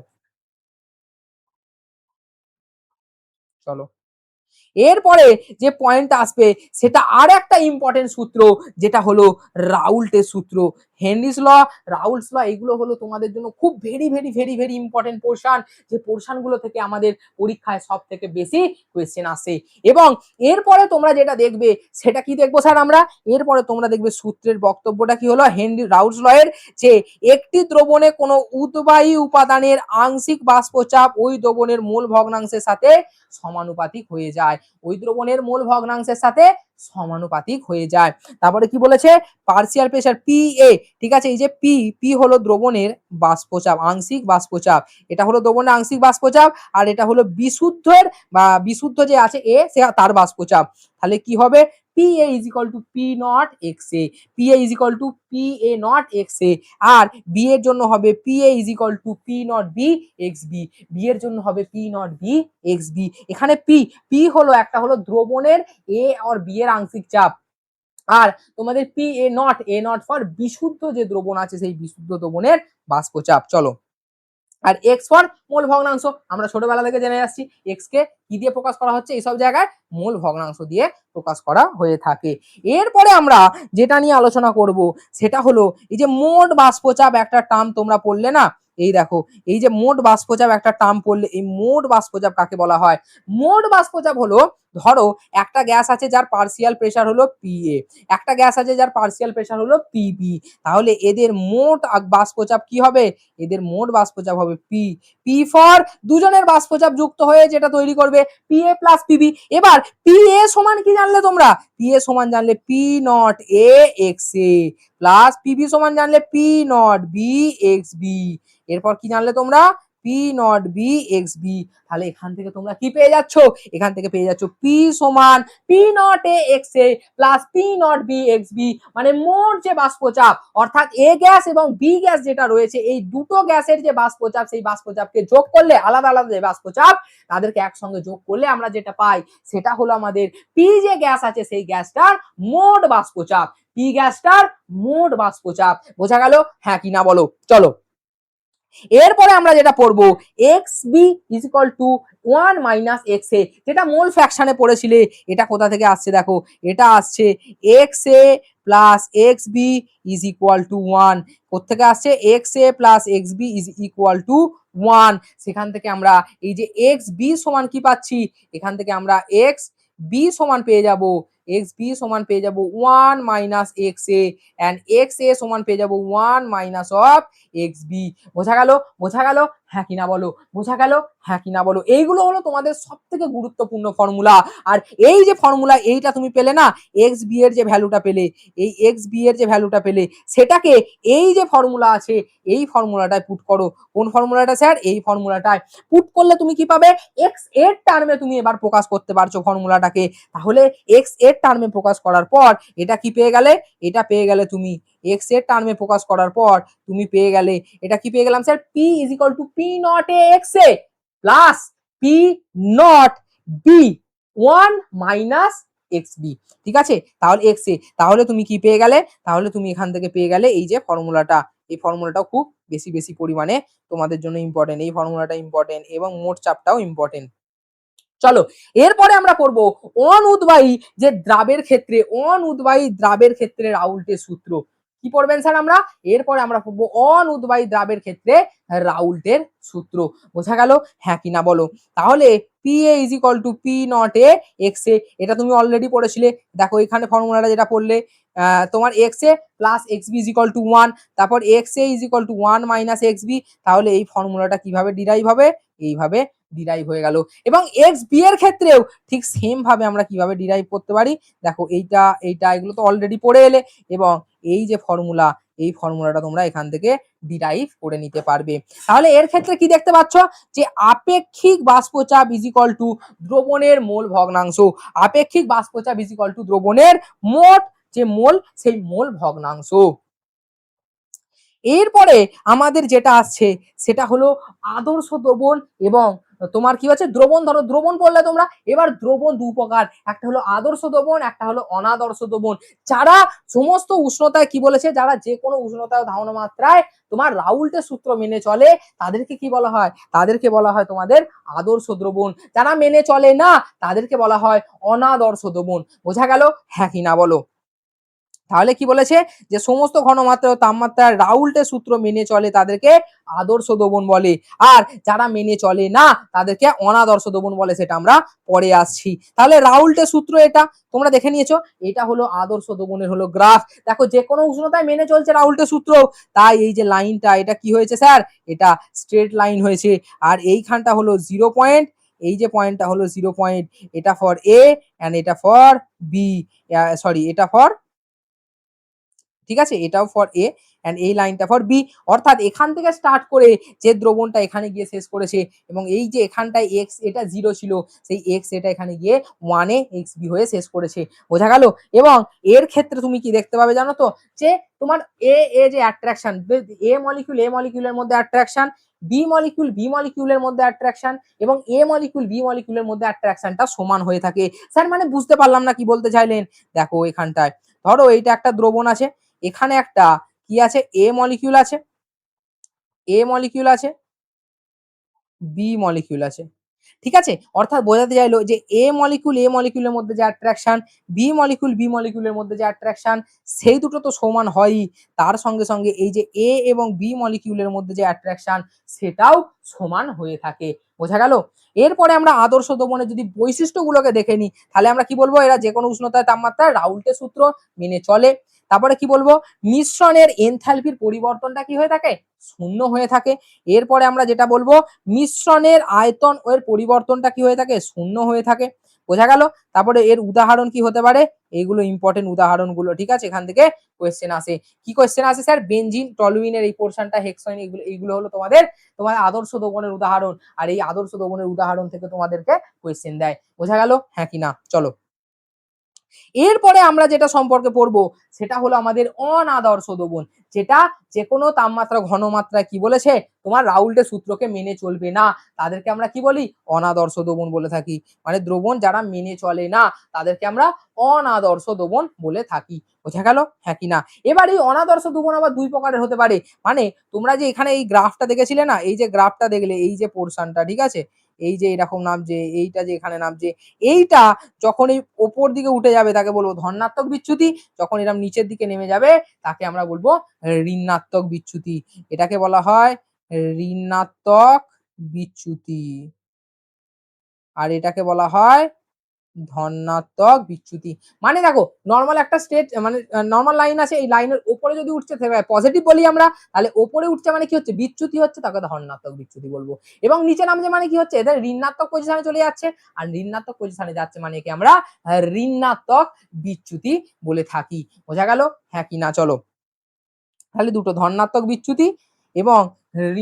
চলো, এরপরে যে পয়েন্ট আসবে সেটা আর একটা ইম্পর্টেন্ট সূত্র, যেটা হলো রাউল্টের সূত্র। হেনরিস ল, রাউল্টস ল, এগুলো হলো তোমাদের জন্য খুব very very very very important portion, যে পোর্শনগুলো থেকে আমাদের পরীক্ষায় সব থেকে বেশি কোয়েশ্চেন আসে। এবং এরপরে তোমরা যেটা দেখবে সেটা কি দেখবো স্যার আমরা? এরপরে তোমরা দেখবে সূত্রের বক্তব্যটা কি হলো, হেনরি রাউল্টস ল এর, যে একটি দ্রবণে কোনো উদ্বায়ী উপাদানের আংশিক বাষ্পচাপ ওই দ্রবণের মূল ভগ্নাংশের সাথে সমানুপাতিক হয়ে যায়, ওই দ্রবণের মোল ভগ্নাংশের সাথে সমানুপাতিক হয়ে যায়। তারপরে কি বলেছে? পার্সিয়াল প্রেসার PA, ঠিক আছে, এই যে পি, পি হলো দ্রবণের বাষ্পচাপ, আংশিক বাষ্পচাপ, এটা হলো দ্রবণের আংশিক বাষ্পচাপ, আর এটা হলো বিশুদ্ধের বা বিশুদ্ধ যে আছে এ, সে তার বাষ্পচাপ। তাহলে কি হবে? PA is equal to P not XA, PA is equal to PA not XA, আর বি এর জন্য হবে PA is equal to P not B XB, বি এর জন্য হবে P not B XB। এখানে পি হলো একটা হলো দ্রবণের এ আর বি এর আংশিক চাপ, আর তোমাদের এ নট ফর বিশুদ্ধ যে দ্রবণ আছে সেই বিশুদ্ধ দ্রবণের বাষ্পচাপ। চলো, আর এক্স ফর মোল ভগ্নাংশ, আমরা ছোটবেলা থেকে জেনে আসছি এক্স কে কি দিয়ে প্রকাশ করা হচ্ছে, এইসব জায়গায় মোল ভগ্নাংশ দিয়ে প্রকাশ করা হয়ে থাকে। এরপরে আমরা যেটা নিয়ে আলোচনা করব সেটা হলো এই যে মোট বাষ্পচাপ, একটা টার্ম তোমরা পড়লে না, এই দেখো, এই যে মোট বাষ্পচাপ একটা টার্ম পড়লে, এই মোট বাষ্পচাপ কাকে বলা হয়? মোট বাষ্পচাপ হলো, ধরো একটা গ্যাস আছে যার পার্সিয়াল প্রেসার হলো PA, একটা গ্যাস আছে যার পার্সিয়াল প্রেসার হলো PB, তাহলে এদের মোট বাষ্পচাপ কি হবে? এদের মোট বাষ্পচাপ হবে পি। পি ফর দুজনের বাষ্পচাপ যুক্ত হয়ে যেটা তৈরি করবে PA প্লাস PB। এবার PA সমান কি জানলে তোমরা? PA সমান জানলে P not A XA plus PB সমান জানলে P নট B XB। এরপর কি জানলে তোমরা? P not B XB। তাহলে এখান থেকে তোমরা কি পেয়ে যাচ্ছ? এখান থেকে পেয়ে যাচ্ছ P সমান P not A XA plus P not B XB, মানে মোট যে বাষ্পচাপ, অর্থাৎ A গ্যাস এবং B গ্যাস যেটা রয়েছে, এই দুটো গ্যাসের যে বাষ্পচাপ, সেই বাষ্পচাপকে যোগ করলে, আলাদা আলাদা যে বাষ্পচাপ তাদেরকে একসঙ্গে যোগ করলে আমরা যেটা পাই সেটা হলো আমাদের P যে গ্যাস আছে সেই গ্যাসটার মোট বাষ্পচাপ, P গ্যাসটার মোট বাষ্পচাপ। বোঝা গেল হ্যাঁ কি না বলো? চলো, এরপরে আমরা যেটা পড়বো XB is equal to 1 minus XA, যেটা মোল ফ্র্যাকশনে পড়েছিলে, এটা কোথা থেকে আসছে দেখো, এটা আসছে XA plus XB is equal to 1, কোথেকে আসছে? XA plus XB is equal to 1, সেখান থেকে আমরা এই যে XB সমান কি পাচ্ছি, এখান থেকে আমরা XB সমান পেয়ে যাব, XB সমান পেয়ে যাব 1 মাইনাস XA, and XA সমান পেয়ে যাব 1 মাইনাস অফ XB। বোঝা গেল? বোঝা গেল হ্যাঁ কি না বলো, বোঝা গেল? হ্যাঁ কি না বলো? এইগুলো হলো তোমাদের সব থেকে গুরুত্বপূর্ণ ফর্মুলা। আর এই যে ফর্মুলা এইটা তুমি পেলে না, এক্স বি এর যে ভ্যালুটা পেলে, এই এক্স বি এর যে ভ্যালুটা পেলে সেটাকে এই যে ফর্মুলা আছে এই ফর্মুলাটায় পুট করো। কোন ফর্মুলাটা স্যার? এই ফর্মুলাটায় পুট করলে তুমি কি পাবে? এক্স এর টার্মে তুমি এবার প্রকাশ করতে পারছো ফর্মুলাটাকে। তাহলে এক্স এর টার্মে প্রকাশ করার পর এটা কি পেয়ে গেলে? এটা পেয়ে গেলে তুমি এক্স এর টার্মে প্রকাশ করার পর তুমি পেয়ে গেলে, এটা কি পেয়ে গেলাম sir? P is equal to P not A x A plus P not B 1 minus X B. ঠিক আছে, তাহলে এক্স এ, তাহলে তুমি কি পেয়ে গেলে? তাহলে তুমি এখান থেকে পেয়ে গেলে এই যে ফর্মুলাটা। এই ফর্মুলাটাও খুব বেশি বেশি পরিমাণে তোমাদের জন্য ইম্পর্টেন্ট, এই ফর্মুলাটা ইম্পর্টেন্ট এবং মোট চাপটাও ইম্পর্টেন্ট। চলো এরপরে আমরা পড়ব অনুদ্বায়ী যে দ্রাবের ক্ষেত্রে, অনুদ্বায়ী দ্রাবের ক্ষেত্রে রাউল্টের সূত্র। কি পড়বেন স্যার আমরা? এরপরে আমরা পড়বো অনুদ্বায়ী দ্রাবের ক্ষেত্রে রাউল্টের সূত্র। বোঝা গেল? হ্যাঁ কি না বলো? তাহলে P A is equal to P not A x A, এটা তুমি অলরেডি পড়েছিলে। দেখো এখানে ফর্মুলাটা যেটা পড়লে তোমার X A plus X B is equal to 1, তারপর X A is equal to 1 minus X B. তাহলে এই ফর্মুলাটা কিভাবে ডিরাইভ হবে? এইভাবে ডিরাইভ হয়ে গেল। এবং এক্স বি এর ক্ষেত্রেও ঠিক সেম ভাবে আমরা কিভাবে ডিরাইভ করতে পারি, দেখো এইটা এইটা এগুলো তো অলরেডি পড়ে এলে, এবং এই যে ফর্মুলা, এই ফর্মুলাটা তোমরা এখান থেকে ডিরাইভ করে নিতে পারবে। তাহলে এর ক্ষেত্রে কি দেখতে পাচ্ছ? যে আপেক্ষিক বাষ্পচাপ ইজ ইকুয়াল টু দ্রবণের মোল ভগ্নাংশ। আপেক্ষিক বাষ্পচাপ ইজ ইকুয়াল টু দ্রবণের মোট যে মোল, সেই মোল ভগ্নাংশ। এরপরে আমাদের যেটা আসছে সেটা হলো আদর্শ দ্রবণ এবং তোমার কি হচ্ছে দ্রবণ। ধরো দ্রবণ পড়লে তোমরা, এবার দ্রবণ দু প্রকার, একটা হলো আদর্শ দ্রবণ, একটা হলো অনাদর্শ দ্রবণ। যারা সমস্ত উষ্ণতায় কি বলেছে, যারা যে কোনো উষ্ণতায় ধারণ মাত্রায় তোমার রাউল্টের সূত্র মেনে চলে তাদেরকে কি বলা হয়? তাদেরকে বলা হয় তোমাদের আদর্শ দ্রবণ। যারা মেনে চলে না তাদেরকে বলা হয় অনাদর্শ দ্রবণ। বোঝা গেল? হ্যাঁ কি না বলো? তাহলে কি বলেছে? যে সমস্ত ঘনমাত্রা ও তাপমাত্রার রাউল্টের সূত্র মেনে চলে তাদেরকে আদর্শ দ্রবণ বলে, আর যারা মেনে চলে না তাদেরকে অনাদর্শ দ্রবণ বলে। সেটা আমরা পরে আসছি। তাহলে রাউল্টের সূত্র এটা তোমরা দেখে নিয়েছো, এটা হলো আদর্শ দ্রবণের হলো গ্রাফ। দেখো যে কোনো উষ্ণতায় মেনে চলছে রাউল্টের সূত্র, তাই এই যে লাইনটা এটা কি হয়েছে স্যার? এটা স্ট্রেট লাইন হয়েছে। আর এইখানটা হলো 0 পয়েন্ট, এই যে পয়েন্টটা হলো 0 পয়েন্ট, এটা ফর এ এন্ড এটা ফর বি, সরি এটা ফর, ঠিক আছে, এটাও ফর এ এন্ড এই লাইনটা ফর বি। অর্থাৎ এখান থেকে স্টার্ট করে যে দ্রবণটা এখানে গিয়ে শেষ করেছে, এবং এই যে এখানটায় এক্স এটা 0 ছিল, সেই এক্স এটা এখানে গিয়ে 1 এ এক্স বি হয়ে শেষ করেছে। বোঝা গেল? এবং এর ক্ষেত্রে তুমি কি দেখতে পাবে জানো তো? যে তোমার এ এ যে অ্যাট্রাকশন, এ মলিকিউলের মধ্যে অ্যাট্রাকশন, বি মলিকিউলের মধ্যে অ্যাট্রাকশন, এবং এ বি মলিকিউলের মধ্যে অ্যাট্রাকশনটা সমান হয়ে থাকে। স্যার মানে বুঝতে পারলাম না কি বলতে চাইলেন। দেখো এখানটায় ধরো এইটা একটা দ্রবণ আছে, এখানে একটা কি আছে? এ মলিকিউল আছে, এ মলিকিউল আছে, বি মলিকিউল আছে। ঠিক আছে, অর্থাৎ বোঝাতে চাইলো যে এ মলিকিউলের মধ্যে যে অ্যাট্রাকশন, বি মলিকিউলের মধ্যে যে অ্যাট্রাকশন, সেই দুটো তো সমান হয়ই। তার সঙ্গে সঙ্গে এই যে এ এবং বি মলিকিউলের মধ্যে যে অ্যাট্রাকশন সেটাও সমান হয়ে থাকে। বোঝা গেল? এরপরে আমরা আদর্শ দ্রবণের যদি বৈশিষ্ট্যগুলোকে দেখে নিই, তাহলে আমরা কি বলবো? এরা যে কোনো উষ্ণতায় তাপমাত্রায় রাউল্টের সূত্র মেনে চলে। তারপরে কি বলবো? মিশ্রণের এনথালপির পরিবর্তনটা কি হয়ে থাকে? শূন্য হয়ে থাকে। এরপরে আমরা যেটা বলবো, মিশ্রণের আয়তন ও এর পরিবর্তনটা কি হয়ে থাকে? শূন্য হয়ে থাকে। বোঝা গেল? তারপরে এর উদাহরণ কি হতে পারে? এইগুলো ইম্পর্টেন্ট উদাহরণগুলো, ঠিক আছে, এখান থেকে কোয়েশ্চেন আসে। কি কোয়েশ্চেন আসে স্যার? বেনজিন, টলুইনের এই পোরশনটা, হেক্সোইন, এইগুলো হলো তোমার আদর্শ দ্রবণের উদাহরণ। আর এই আদর্শ দ্রবণের উদাহরণ থেকে তোমাদেরকে কোয়েশ্চেন দেয়। বোঝা গেল? হ্যাঁ কি না? চলো এরপরে আমরা যেটা সম্পর্কে পড়বো সেটা হলো আমাদের অনাদর্শ দ্রবণ, যেটা যে কোনো তাপমাত্রা ঘনমাত্রায় কি বলেছে? তোমার রাউল্টের সূত্রকে মেনে চলবে না, তাদেরকে আমরা কি বলি? অনাদর্শ দ্রবণ বলে থাকি। মানে দ্রবণ যারা মেনে চলে না তাদেরকে আমরা অনাদর্শ দ্রবণ বলে থাকি। বোঝা গেল? হ্যাঁ কি না? এবার এই অনাদর্শ দ্রবণ আবার দুই প্রকারের হতে পারে। মানে তোমরা যে এখানে এই গ্রাফটা দেখেছিলে না, এই যে গ্রাফটা দেখলে, এই যে পোরশনটা, ঠিক আছে, এই যে এরকম নামছে, এইটা যে এখানে নামছে, এইটা যখন এই ওপর দিকে উঠে যাবে তাকে বলবো ধনাত্মক বিচ্যুতি, যখন এরকম নিচের দিকে নেমে যাবে তাকে আমরা বলবো ঋণাত্মক বিচ্যুতি। এটাকে বলা হয় ঋণাত্মক বিচ্যুতি, আর এটাকে বলা হয় ধনাত্মক বিচ্যুতি। মানে দেখো নরমাল একটা স্টেট মানে নরমাল লাইন আছে, এই লাইনের উপরে যদি উঠছে পজিটিভ বলি আমরা, তাহলে উপরে উঠছে মানে কি হচ্ছে বিচ্যুতি হচ্ছে, তাকে ধনাত্মক বিচ্যুতি বলবো। এবং নিচে নামছে মানে কি হচ্ছে এদের ঋণাত্মক পজিশনে চলে যাচ্ছে, আর ঋণাত্মক পজিশনে যাচ্ছে মানে কি আমরা ঋণাত্মক বিচ্যুতি বলে থাকি। বোঝা গেল হ্যাঁ কি না? চলো তাহলে দুটো ধনাত্মক বিচ্যুতি এবং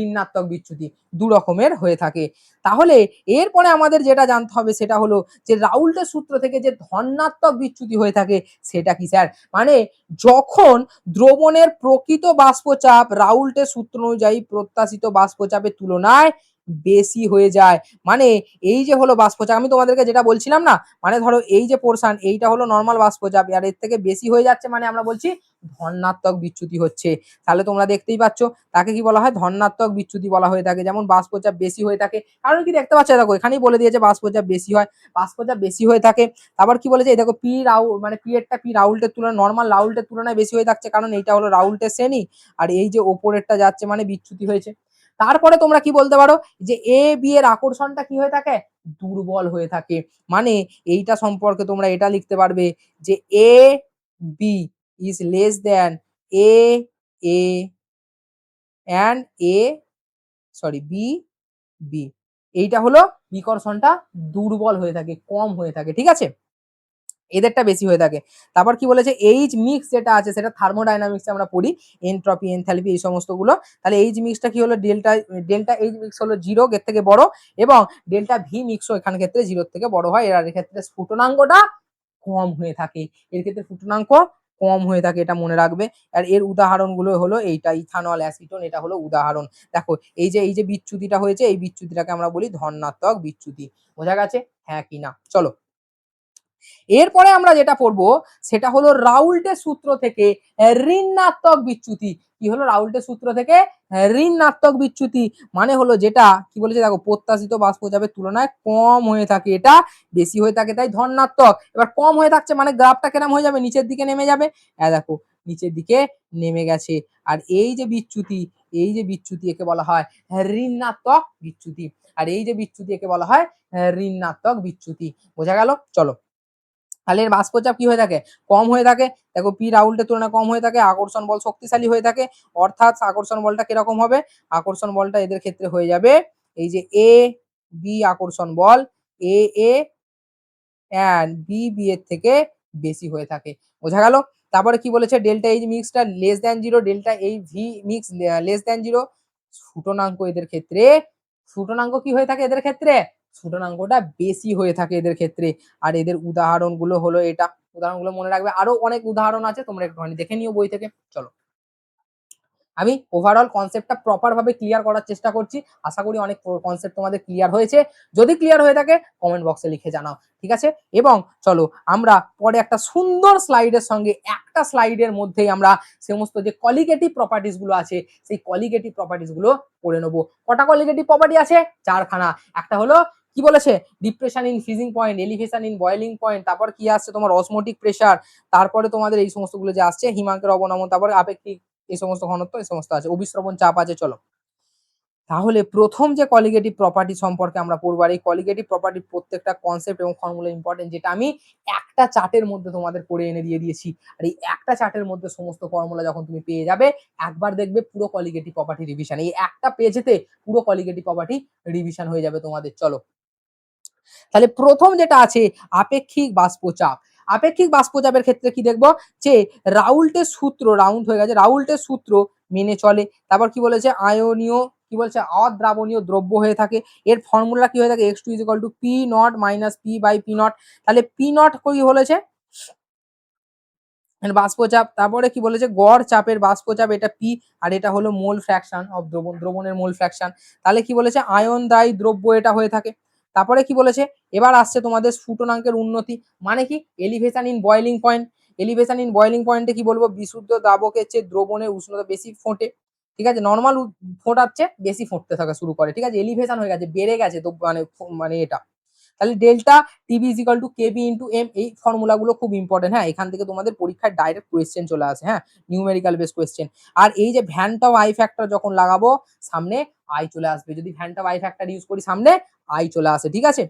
ঋণাত্মক বিচ্যুতি দু রকমের হয়ে থাকে। তাহলে এরপরে আমাদের যেটা জানতে হবে সেটা হলো যে রাউল্টের সূত্র থেকে যে ধনাত্মক বিচ্যুতি হয়ে থাকে সেটা কি স্যার? মানে যখন দ্রবণের প্রকৃত বাষ্পচাপ রাউল্টের সূত্র অনুযায়ী প্রত্যাশিত বাষ্পচাপের তুলনায় বেশি হয়ে যায়। মানে এই যে হলো বাষ্পচাপ, আমি তোমাদেরকে যেটা বলছিলাম না, মানে ধরো এই যে পোরশন এইটা হলো নরমাল বাষ্পচাপ, আর এর থেকে বেশি হয়ে যাচ্ছে মানে আমরা বলছি ধনাত্মক বিচ্যুতি হচ্ছে। তাহলে তোমরা দেখতেই পাচ্ছ তাকে কি বলা হয়? ধনাত্মক বিচ্যুতি বলা হয়ে থাকে। যেমন বাষ্পচাপ বেশি হয়ে থাকে, কারণ কি দেখতে পাচ্ছ দেখো এখানেই বলে দিয়েছে বাষ্পচাপ বেশি হয়, বাষ্পচাপ বেশি হয়ে থাকে। তারপর কি বলেছে এই দেখো পি রাউ মানে পি এরটা পি রাউল্টের তুলনায় নরমাল রাউল্টের তুলনায় বেশি হয়ে থাকছে, কারণ এইটা হলো রাউল্টের শ্রেণী, আর এই যে ওপরেরটা যাচ্ছে মানে বিচ্যুতি হয়েছে। তারপরে তোমরা কি বলতে পারো যে এ বি এর আকর্ষণটা কি হয়ে থাকে? দুর্বল হয়ে থাকে। মানে এইটা সম্পর্কে তোমরা এটা লিখতে পারবে যে A B is less than A A and A sorry B B, এইটা হলো বিকর্ষণটা দুর্বল হয়ে থাকে, কম হয়ে থাকে, ঠিক আছে, এদেরটা বেশি হয়ে থাকে। তারপর কি বলেছে এইচ মিক্স যেটা আছে সেটা থার্মোডাইনামিক্সে আমরা পড়ি, এনট্রপি এনথালপি এই সমস্তগুলো। তাহলে এইচ মিক্সটা কি হলো? ডেল্টা ডেল্টা এইচ মিক্স হলো 0 এর থেকে বড়, এবং ডেল্টা ভি মিক্সও এখানে ক্ষেত্রে 0 থেকে বড় হয়। এর ক্ষেত্রে স্ফুটনাঙ্কটা কম হয়ে থাকে, এর ক্ষেত্রে স্ফুটনাঙ্ক কম হয়ে থাকে, এটা মনে রাখবে। আর এর উদাহরণগুলো হলো এইটা ইথানল অ্যাসিটন, এটা হলো উদাহরণ। দেখো এই যে বিচ্যুতিটা হয়েছে এই বিচ্যুতিটাকে আমরা বলি ধনাত্মক বিচ্যুতি। বোঝা গেছে হ্যাঁ কি না? চলো এরপরে আমরা যেটা পড়বো সেটা হলো রাউল্টের সূত্র থেকে ঋণাত্মক বিচ্যুতি। কি হলো? রাউল্টের সূত্র থেকে ঋণাত্মক বিচ্যুতি মানে হলো যেটা কি বলেছে দেখো প্রত্যাশিত বাষ্পচাপের তুলনায় কম হয়ে থাকে, এটা বেশি হয়ে থাকে তাই ধনাত্মক। এবার কম হয়ে থাকছে মানে গ্রাফটা কেরম হয়ে যাবে? নিচের দিকে নেমে যাবে। দেখো নিচের দিকে নেমে গেছে। আর এই যে বিচ্যুতি একে বলা হয় ঋণাত্মক বিচ্যুতি, আর এই যে বিচ্যুতি একে বলা হয় ঋণাত্মক বিচ্যুতি। বোঝা গেল? চলো তাহলে এর বাষ্পচাপ কি হয়ে থাকে? কম হয়ে থাকে। দেখো পি রাউল্টের তুলনায় কম হয়ে থাকে, আকর্ষণ বল শক্তিশালী হয়ে থাকে। অর্থাৎ আকর্ষণ বলটা কিরকম হবে? আকর্ষণ বলটা এদের ক্ষেত্রে হয়ে যাবে এই যে এ বি আকর্ষণ বল এ এ অ্যান্ড বি বি এর থেকে বেশি হয়ে থাকে। বোঝা গেল? তারপরে কি বলেছে? ডেল্টা এইচ মিক্সটা less than 0, delta H V mix less than 0। স্ফুটনাঙ্ক এদের ক্ষেত্রে স্ফুটনাঙ্ক কি হয়ে থাকে এদের ক্ষেত্রে? স্ফুটনাঙ্কটা বেশি হয়ে থাকে এদের ক্ষেত্রে। আর এদের উদাহরণগুলো হলো এটা, উদাহরণগুলো মনে রাখবে। আরো অনেক উদাহরণ আছে, তোমরা একটুখানি দেখে নিও বই থেকে। চলো আমি ওভারঅল কনসেপ্টটা প্রপার ভাবে ক্লিয়ার করার চেষ্টা করছি, আশা করি অনেক কনসেপ্ট তোমাদের ক্লিয়ার হয়েছে। যদি ক্লিয়ার হয়ে থাকে কমেন্ট বক্সে লিখে জানাও, ঠিক আছে। এবং চলো আমরা পরে একটা সুন্দর স্লাইডের সঙ্গে একটা স্লাইডের মধ্যেই আমরা সমস্ত যে কলিগেটিভ প্রপার্টিস গুলো আছে সেই কলিগেটিভ প্রপার্টিস গুলো পড়ে নেবো। কটা কলিগেটিভ প্রপার্টি আছে? চারখানা। একটা হলো কি বলেছে? Depression in freezing point, elevation in boiling point, তারপর কি আসছে তোমার অসমোটিক প্রেসার, তারপরে তোমাদের এই সমস্ত গুলো যে আসছে হিমাঙ্কের অবনমন, তারপরে আপেক্ষিক এই সমস্ত ঘনত্ব এই সমস্ত আছে, অভিস্রবণ চাপ আছে। চলো তাহলে প্রথম যে কলিগেটিভ প্রপার্টি সম্পর্কে আমরা পড়বো, আর এই কলিগেটিভ প্রপার্টির প্রত্যেকটা কনসেপ্ট এবং ফর্মুলা ইম্পর্টেন্ট, যেটা আমি একটা চার্টের মধ্যে তোমাদের পড়ে এনে দিয়ে দিয়েছি। আর এই একটা চার্টের মধ্যে সমস্ত ফর্মুলা যখন তুমি পেয়ে যাবে, একবার দেখবে পুরো কলিগেটিভ প্রপার্টি রিভিশন, এই একটা পেজেতে পুরো কলিগেটিভ প্রপার্টি রিভিশন হয়ে যাবে তোমাদের। চলো তাহলে প্রথম যেটা আছে আপেক্ষিক বাষ্পচাপ। আপেক্ষিক বাষ্পচাপের ক্ষেত্রে কি দেখবো? যে রাউল্টের সূত্র, রাউন্ড হয়ে গেছে, রাউল্টের সূত্র মেনে চলে। তারপর কি বলেছে? আয়নীয় কি বলছে? অদ্রাবণীয় দ্রব্য হয়ে থাকে। এর ফর্মুলা কি হয়ে থাকে? x2 = p not minus p by p not. তাহলে p নট কি বলেছে? বাষ্পচাপ। তারপরে কি বলেছে? গড় চাপের বাষ্পচাপ, এটা p, আর এটা হলো মোল ফ্র্যাকশন অফ দ্রবণ, দ্রবণের মোল ফ্র্যাকশন। তাহলে কি বলেছে? আয়নদায়ী দ্রব্য এটা হয়ে থাকে। তারপরে কি বলেছে? এবার আসছে তোমাদের স্ফুটনাঙ্কের উন্নতি, মানে কি? Elevation in boiling point. Elevation in boiling পয়েন্টে কি বলবো? বিশুদ্ধ দ্রাবকের চেয়ে দ্রবণের উষ্ণতা বেশি ফোটে, ঠিক আছে। নর্মাল ফোটাচ্ছে বেশি ফুটতে থাকা শুরু করে, ঠিক আছে। এলিভেশন হয়ে গেছে, বেড়ে গেছে তো মানে মানে এটা। তাহলে delta TB is equal to KB into M, এই ফর্মুলাগুলো খুব ইম্পর্টেন্ট। হ্যাঁ, এখান থেকে তোমাদের পরীক্ষায় ডাইরেক্ট কোয়েশ্চেন চলে আসে, হ্যাঁ, নিউমেরিক্যাল বেস কোয়েশ্চেন। আর এই যে ভ্যানটা আই ফ্যাক্টর যখন লাগাবো সামনে আই চলে আসবে, যদি ভ্যানটা আই ফ্যাক্টর ইউজ করি সামনে আই চলে আসে, ঠিক আছে।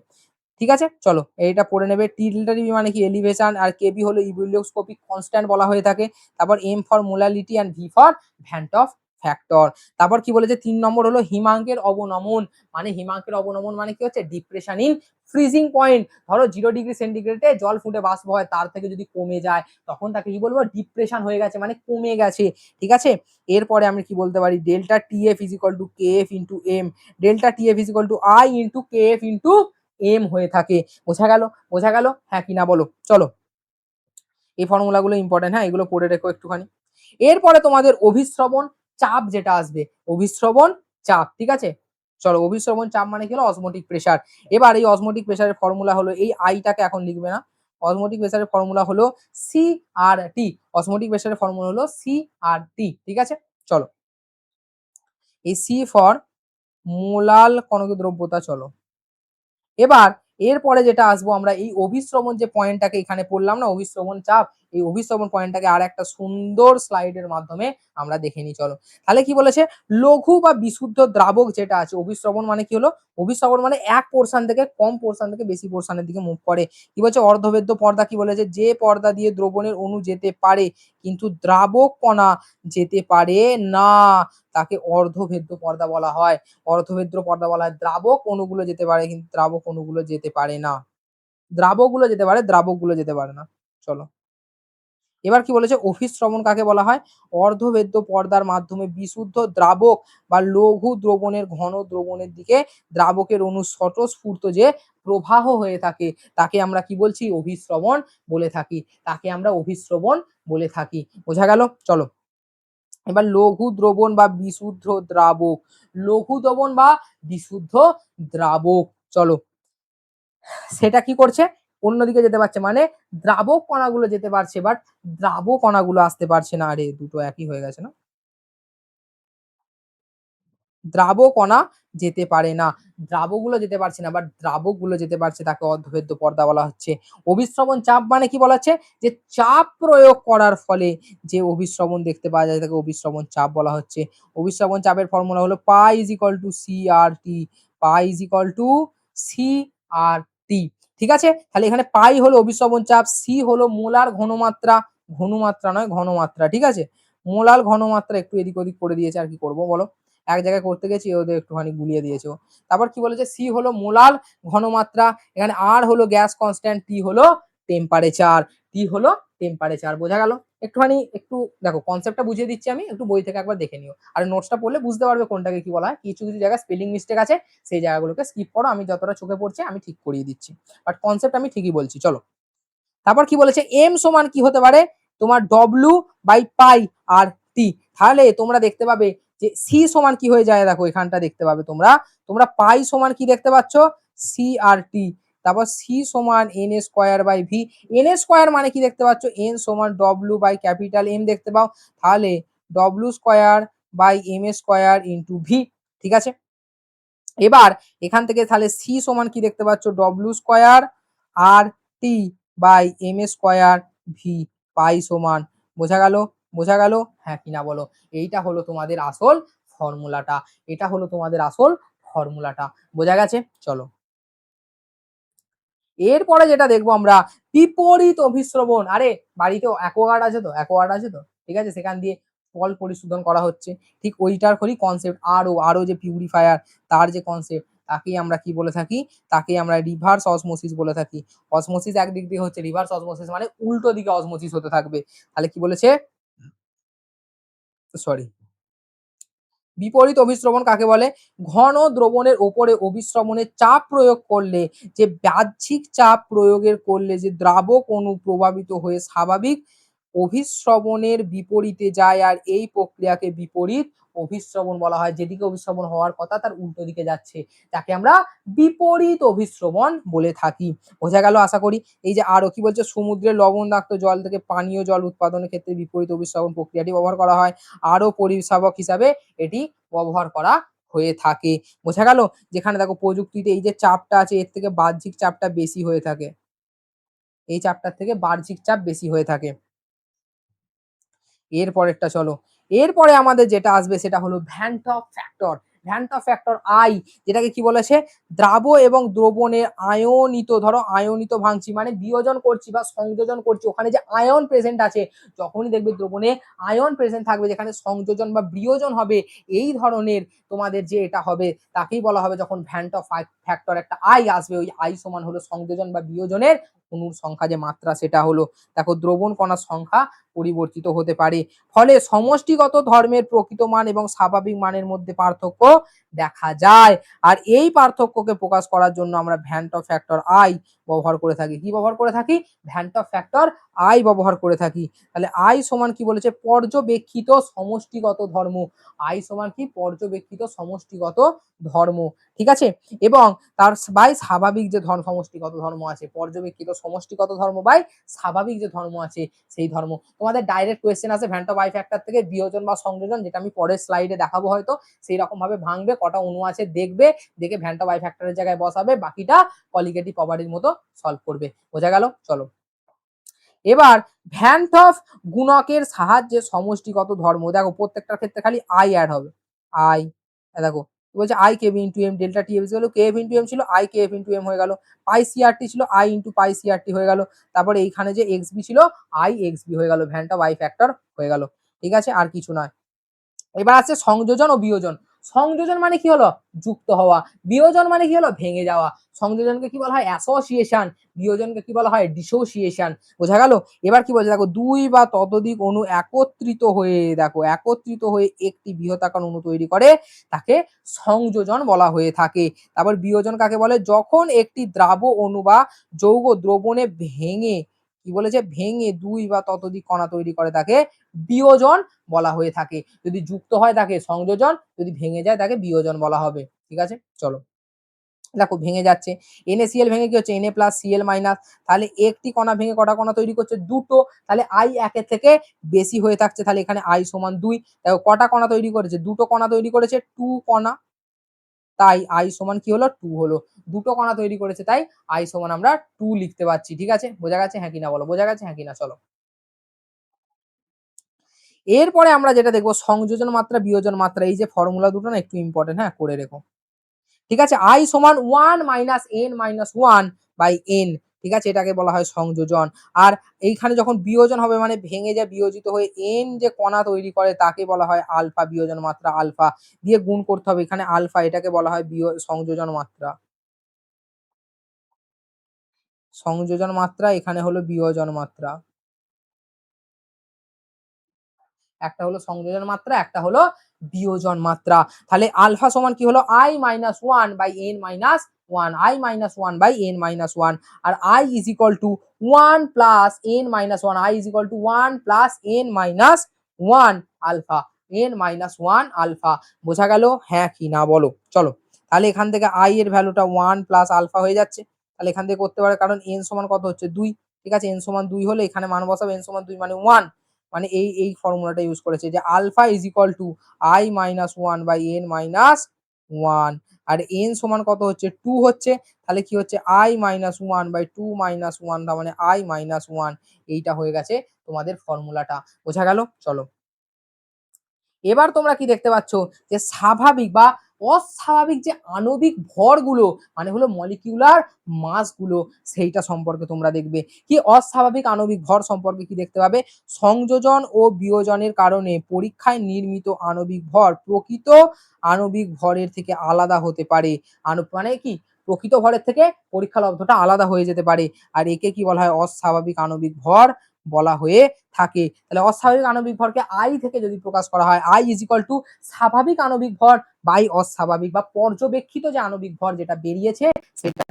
ঠিক আছে? চলো এইটা পড়ে নেবে। টিলটারি মানে কি এলিভেশন, আর কেবি হলো ইবুলিওস্কোপিক কনস্ট্যান্ট বলা হয়ে থাকে। তারপর M for molality and V for van't Hoff factor. তারপর কি বলেছে ৩ নম্বর হলো হিমাঙ্কের অবনমন, মানে হিমাঙ্কের অবনমন মানে কি হচ্ছে ডিপ্রেশন ইন ফ্রিজিং পয়েন্ট। ধরো 0 ডিগ্রি সেন্টিগ্রেডে জল ফুটে বাষ্প হয়, তার থেকে যদি কমে যায় তখন তাকে কি বলবো ডিপ্রেশন হয়ে গেছে, মানে কমে গেছে। ঠিক আছে? এরপরে আমি কি বলতে পারি, delta TF is equal to KF into M, delta TF is equal to I into KF into M হয়ে থাকে। বোঝা গেল? বোঝা গেল? হ্যাঁ কি না বলো? চলো এই ফর্মুলাগুলো ইম্পর্টেন্ট, হ্যাঁ এগুলো পড়ে রেখো একটুখানি। এরপরে তোমাদের অভিস্রবণ চাপ যেটা আসবে, অভিস্রবণ চাপ। ঠিক আছে? চলো অভিস্রবণ চাপ মানে কি হলো অসমোটিক প্রেসার। এবার এই অসমোটিক প্রেসারের ফর্মুলা হলো, এই আইটাকে এখন লিখবে না, অসমোটিক প্রেসারের ফর্মুলা হলো সি আর টি। অসমোটিক প্রেসারের ফর্মুলা হলো সি আর টি। ঠিক আছে? চলো এই সি ফর মোলাল কণিক দ্রব্যতা। চলো এবার এরপরে যেটা আসবো আমরা, এই অভিস্রবণ যে পয়েন্টটাকে এখানে পড়লাম না, অভিস্রবণ চাপ, এই অভিস্রবণ পয়েন্টটাকে আর একটা সুন্দর স্লাইডের মাধ্যমে আমরা দেখে নিই। চলো তাহলে কি বলেছে, লঘু বা বিশুদ্ধ দ্রাবক যেটা আছে, অভিস্রবণ মানে কি হলো, অভিস্রবণ মানে এক পোর্শন থেকে কম পোর্শন থেকে বেশি পোর্শনের দিকে মুভ করে। কি বলছে, অর্ধবেদ্য পর্দা কি বলেছে, যে পর্দা দিয়ে দ্রবণের অণু যেতে পারে কিন্তু দ্রাবক কণা যেতে পারে না, তাকে অর্ধভেদ্য পর্দা বলা হয়। অর্ধভেদ্য পর্দা বলা হয়। দ্রাবক অণুগুলো যেতে পারে কিন্তু দ্রাবক অণুগুলো যেতে পারে না, দ্রাবকগুলো যেতে পারে, দ্রাবকগুলো যেতে পারে না। চলো এবার কি বলেছে, অভিস্রবণ কাকে বলা হয়, অর্ধভেদ্য পর্দার মাধ্যমে বিশুদ্ধ দ্রাবক বা লঘু দ্রবণের ঘন দ্রবণের দিকে দ্রাবকের অণু স্বতঃস্ফূর্ত যে প্রবাহ হয়ে থাকে তাকে আমরা কি বলছি, অভিস্রবণ বলে থাকি, তাকে আমরা অভিস্রবণ বলে থাকি। বোঝা গেল? চলো এবার লঘু দ্রবণ বা বিশুদ্ধ দ্রাবক, লঘু দ্রবণ বা বিশুদ্ধ দ্রাবক, চলো সেটা কি করছে, অন্যদিকে যেতে পারছে, মানে দ্রাবক কণাগুলো যেতে পারছে বাট দ্রাবক কণাগুলো আসতে পারছে না। আরে দুটো একই হয়ে গেছে না, দ্রাবক কণা যেতে পারে না, দ্রাবকগুলো যেতে পারছে না বাট দ্রাবকগুলো যেতে পারছে, তাকে অর্ধভেদ্য পর্দা বলা হচ্ছে। অভিস্রবণ চাপ মানে কি বলা হচ্ছে, যে চাপ প্রয়োগ করার ফলে যে অভিস্রবণ দেখতে পাওয়া যায় তাকে অভিস্রবণ চাপ বলা হচ্ছে। অভিস্রবণ চাপের ফর্মুলা হলো pi is equal to C R T, pi is equal to C R T. ঠিক আছে? তাহলে এখানে পাই হলো অভিস্রবণ চাপ, সি হলো মোলার ঘনমাত্রা, ঘনমাত্রা নয় ঘনমাত্রা। ঠিক আছে? মোলার ঘনমাত্রা একটু এদিক ওদিক করে দিয়েছে, আর কি করবো বলো, এক জায়গায় করতে গেছি ওদের একটুখানি গুলিয়ে দিয়েছে। তারপর কি বলেছে, সি হলো মোলার ঘনমাত্রা, এখানে আর হলো গ্যাস কনস্ট্যান্ট, টি হলো টেম্পারেচার, টি হলো টেম্পারেচার। বোঝা গেল? একটুখানি একটু দেখো কনসেপ্টটা বুঝিয়ে দিচ্ছি আমি, একটু বই থেকে একবার দেখে নিও, আর নোটসটা পড়লে বুঝতে পারবে কোনটাকে কি বলা হয়। কিছু কিছু জায়গায় স্পেলিং মিস্টেক আছে, সেই জায়গাগুলোকে স্কিপ করো, আমি যতটা চোখে পড়ছে আমি ঠিক করিয়ে দিচ্ছি, বাট কনসেপ্ট আমি ঠিকই বলছি। চলো তারপর কি বলেছে, এম সমান কি হতে পারে, তোমার ডব্লিউ বাই পাই আর টি। তাহলে তোমরা দেখতে পাবে যে সি সমান কি হয়ে যায়, দেখো এখানটা দেখতে পাবে তোমরা, তোমরা পাই সমান কি দেখতে পাচ্ছ, সি আর টি। তারপর সি সমান N square by V, N square মানে কি দেখতে পাচ্ছ, এন সমান ডব্লিউ বাই ক্যাপিটাল এম দেখতে পাও, তাহলে W square by M square into V. ঠিক আছে? এবার এখান থেকে তাহলে সি সমান কি দেখতে পাচ্ছ, W square R T by M square V, pi সমান। বোঝা গেল? বোঝা গেল? হ্যাঁ কিনা বলো? এইটা হলো তোমাদের আসল ফর্মুলাটা, এটা হলো তোমাদের আসল ফর্মুলাটা। বোঝা গেছে? চলো এরপরে যেটা দেখবো আমরা, বিপরীত অভিস্রবণ। আরে বাড়িতেও অ্যাকোয়াগার্ড আছে তো, অ্যাকোয়াগার্ড আছে তো, ঠিক আছে, সেখান দিয়ে জল পরিশোধন করা হচ্ছে, ঠিক ওইটার করি কনসেপ্ট। আরো যে পিউরিফায়ার, তার যে কনসেপ্ট, তাকেই আমরা কি বলে থাকি, তাকে আমরা রিভার্স অসমোসিস বলে থাকি। অসমোসিস একদিক দিয়ে হচ্ছে, রিভার্স অসমোসিস মানে উল্টো দিকে অসমোসিস হতে থাকবে। তাহলে কি বলেছে, সরি, বিপরীত অভিস্রবণ কাকে বলে, ঘন দ্রবণের ওপরে অভিস্রবণের চাপ প্রয়োগ করলে, যে বাহ্যিক চাপ প্রয়োগের করলে যে দ্রাবক অণু প্রভাবিত হয়ে স্বাভাবিক অভিস্রবণের বিপরীতে যায়, আর এই প্রক্রিয়াকে বিপরীত অভিস্রবণ বলা হয়। যেদিকে অভিস্রবণ হওয়ার কথা তার উল্টো দিকে যাচ্ছে, তাকে আমরা বিপরীত অভিস্রবণ বলে থাকি। বোঝা গেল আশা করি? এই যে আরো কি বলছে, সমুদ্রের লবণাক্ত জল থেকে পানীয় জল উৎপাদনের ক্ষেত্রে বিপরীত অভিস্রবণ প্রক্রিয়াটি ব্যবহার করা হয়, আরো পরিবেশক হিসাবে এটি ব্যবহার করা হয়ে থাকে। বোঝা গেল? যেখানে দেখো প্রযুক্তিতে এই যে চাপটা আছে এর থেকে বাহ্যিক চাপটা বেশি হয়ে থাকে, এই চাপটার থেকে বাহ্যিক চাপ বেশি হয়ে থাকে। এর পরেরটা চলো, এরপরে আমাদের যেটা আসবে সেটা হলো Van't Hoff factor. Van't factor I, যেটাকে কি বলেছে, দ্রাব এবং দ্রবণের আয়নিত, ধরো আয়নিত ভাঙছি মানে বিয়োজন করছি বা সংযোজন করছি, ওখানে যে আয়ন প্রেজেন্ট আছে, যখনই দেখবে দ্রবণে আয়ন প্রেজেন্ট থাকবে, যেখানে সংযোজন বা বিয়োজন হবে, এই ধরনের তোমাদের যে এটা হবে তাকেই বলা হবে, যখন ভ্যান্টা ফ্যাক্টর একটা আই আসবে, ওই আই সমান হলো সংযোজন বা বিয়োজনের অণুর সংখ্যা যে মাত্রা সেটা হলো। দেখো দ্রবণ কণার সংখ্যা পরিবর্তিত হতে পারে, ফলে সমষ্টিগত ধর্মের প্রকৃত মান এবং স্বাভাবিক মানের মধ্যে পার্থক্য দেখা যায়। আর এই পার্থক্যকে প্রকাশ করার জন্য আমরা ভ্যান্টা ফ্যাক্টর আই ব্যবহার করে থাকি। কি ব্যবহার করে থাকি? ভ্যান্টা ফ্যাক্টর আই ব্যবহার করে থাকি। তাহলে আই সমান কি বলেছে? পর্যবেক্ষিত সমষ্টিগত ধর্ম। আই সমান কি? পর্যবেক্ষিত সমষ্টিগত ধর্ম। ঠিক আছে, এবং তার বাই স্বাভাবিক যে ধর্ম, সমষ্টিগত ধর্ম আছে, পর্যবেক্ষিত সমষ্টিগত ধর্ম বাই স্বাভাবিক যে ধর্ম আছে সেই ধর্ম। তোমাদের ডাইরেক্ট কোয়েশ্চেন আছে ভ্যান্টা বাই ফ্যাক্টর থেকে বিয়োজন বা সংযোজন, যেটা আমি পরের স্লাইডে দেখাবো হয়তো, সেই রকম ভাবে ভাঙবে, কটা অণু আছে দেখবে, দেখে ভ্যান্টা বাই ফ্যাক্টরের জায়গায় বসাবে, বাকিটা কলিগেটিভ প্রপার্টির মতো সলভ করবে। বোঝা গেল? চলো এবার ভ্যান্ট অফ গুণকের সাহায্যে সমষ্টিগত ধর্ম, দেখো প্রত্যেকটার ক্ষেত্রে খালি আই অ্যাড হবে। আই, দেখো বলছে I K B into M, delta T F হলো কে এফ ইন্টু এম ছিল, I K F into M হয়ে গেল, পাই সিআরটি ছিল আই ইন্টু পাই সিআরটি হয়ে গেল, তারপরে এইখানে যে এক্স বি ছিল আই এক্স বি হয়ে গেল, ভ্যান্টা বাই ফ্যাক্টর হয়ে গেল। ঠিক আছে, আর কিছু নয়। এবার আছে সংযোজন ও বিয়োজন। সংযোজন মানে কি হলো? যুক্ত হওয়া। বিয়োজন মানে কি হলো? ভেঙে যাওয়া। সংযোজনকে কি বলা হয়? অ্যাসোসিয়েশন। বিয়োজনকে কি বলা হয়? ডিসোসিয়েশন। বোঝা গেল? এবার কি বলছে দেখো, দুই বা ততোধিক অণু একত্রিত হয়ে, দেখো একত্রিত হয়ে একটি বৃহদাকার অণু তৈরি করে, তাকে সংযোজন বলা হয়ে থাকে। তারপর বিয়োজন কাকে বলে? যখন একটি দ্রাব অণু বা যৌগ দ্রবণে ভেঙে, কি বলেছে? ভেঙে দুই বা ততোধিক কণা তৈরি করে, তাকে বিয়োজন বলা হয়ে থাকে। যদি যুক্ত হয় তাকে সংযোজন, যদি ভেঙে যায় তাকে বিয়োজন বলা হবে। ঠিক আছে, চলো দেখো ভেঙে যাচ্ছে, NaCl ভেঙে কি হচ্ছে? Na প্লাস Cl মাইনাস, তাহলে একটি কণা ভেঙে কটা কণা তৈরি করছে? দুটো, তাহলে আই একের থেকে বেশি হয়ে থাকছে, তাহলে এখানে আই সমান 2। দেখো কটা কণা তৈরি করেছে? দুটো কণা তৈরি করেছে, 2 কণা, তাই আই সমান কি হলো? 2 হলো। দুটো কণা তৈরি করেছে তাই আই সমান আমরা 2 লিখতে পারছি। ঠিক আছে, বোঝা গেছে? হ্যাঁ কিনা বলো, বোঝা গেছে? হ্যাঁ কিনা? চলো এরপরে আমরা যেটা দেখবো সংযোজন মাত্রা, বিয়োজন মাত্রা। এই যে ফর্মুলা দুটো না একটু ইম্পর্টেন্ট, হ্যাঁ করে রেখো। ঠিক আছে, আই সমান 1 minus N minus 1 by N. ঠিক আছে, এটাকে বলা হয় সংযোজন। আর এইখানে যখন বিয়োজন হবে মানে ভেঙে যায়, বিয়োজিত হয়ে এন যে কণা তৈরি করে তাকে বলা হয় আলফা, বিয়োজন মাত্রা আলফা দিয়ে গুণ করতে হবে, এখানে আলফা, এটাকে বলা হয় সংযোজন মাত্রা। সংযোজন মাত্রা, এখানে হলো বিয়োজন মাত্রা। একটা হলো সংযোজন মাত্রা, একটা হলো বিয়োজন মাত্রা। তাহলে আলফা সমান কি হলো? I minus 1 by N minus 1, I minus 1 by N minus 1, আর I is equal to 1 plus N minus 1, I is equal to 1 plus N minus 1 alpha, N minus 1 alpha. বোঝা গেল? হ্যাঁ কি না বলো? চলো তাহলে এখান থেকে আই এর ভ্যালুটা 1 প্লাস আলফা হয়ে যাচ্ছে, তাহলে এখান থেকে করতে পারে, কারণ এন সমান কত হচ্ছে? 2। ঠিক আছে, এন সমান 2 হলে এখানে মান বসাবো, এন সমান 2 মানে 1, মানে এই ফর্মুলাটা ইউজ করেছে যে alpha is equal to I minus 1 by N minus 1, আর এন সমান কত হচ্ছে? 2 হচ্ছে, তাহলে কি হচ্ছে? আই মাইনাস 1 বাই 2 মাইনাস 1, তার মানে আই মাইনাস 1। এইটা হয়ে গেছে তোমাদের ফর্মুলাটা। বোঝা গেল? চলো এবার তোমরা কি দেখতে পাচ্ছ যে স্বাভাবিক বা অস্বাভাবিক যে আণবিক ভরগুলো, মানে হলো মলিকিউলার মাসগুলো, সেইটা সম্পর্কে তোমরা দেখবে। কি অস্বাভাবিক আণবিক ভর সম্পর্কে কি দেখতে পাবে? সংযোজন ও বিয়োজনের কারণে পরীক্ষায় নির্মিত আণবিক ভর প্রকৃত আণবিক ভরের থেকে আলাদা হতে পারে। মানে কি? প্রকৃত ভরের থেকে পরীক্ষালব্ধটা আলাদা হয়ে যেতে পারে, আর একে কি বলা হয়? অস্বাভাবিক আণবিক ভর বলা হয়ে থাকে। তাহলে অস্বাভাবিক আণবিক ভরকে আই থেকে যদি প্রকাশ করা হয়, আই ইজ ইকুয়াল টু স্বাভাবিক আণবিক ভর বাই অস্বাভাবিক বা পর্যবেক্ষিত যে আণবিক ভর যেটা বেরিয়েছে সেটা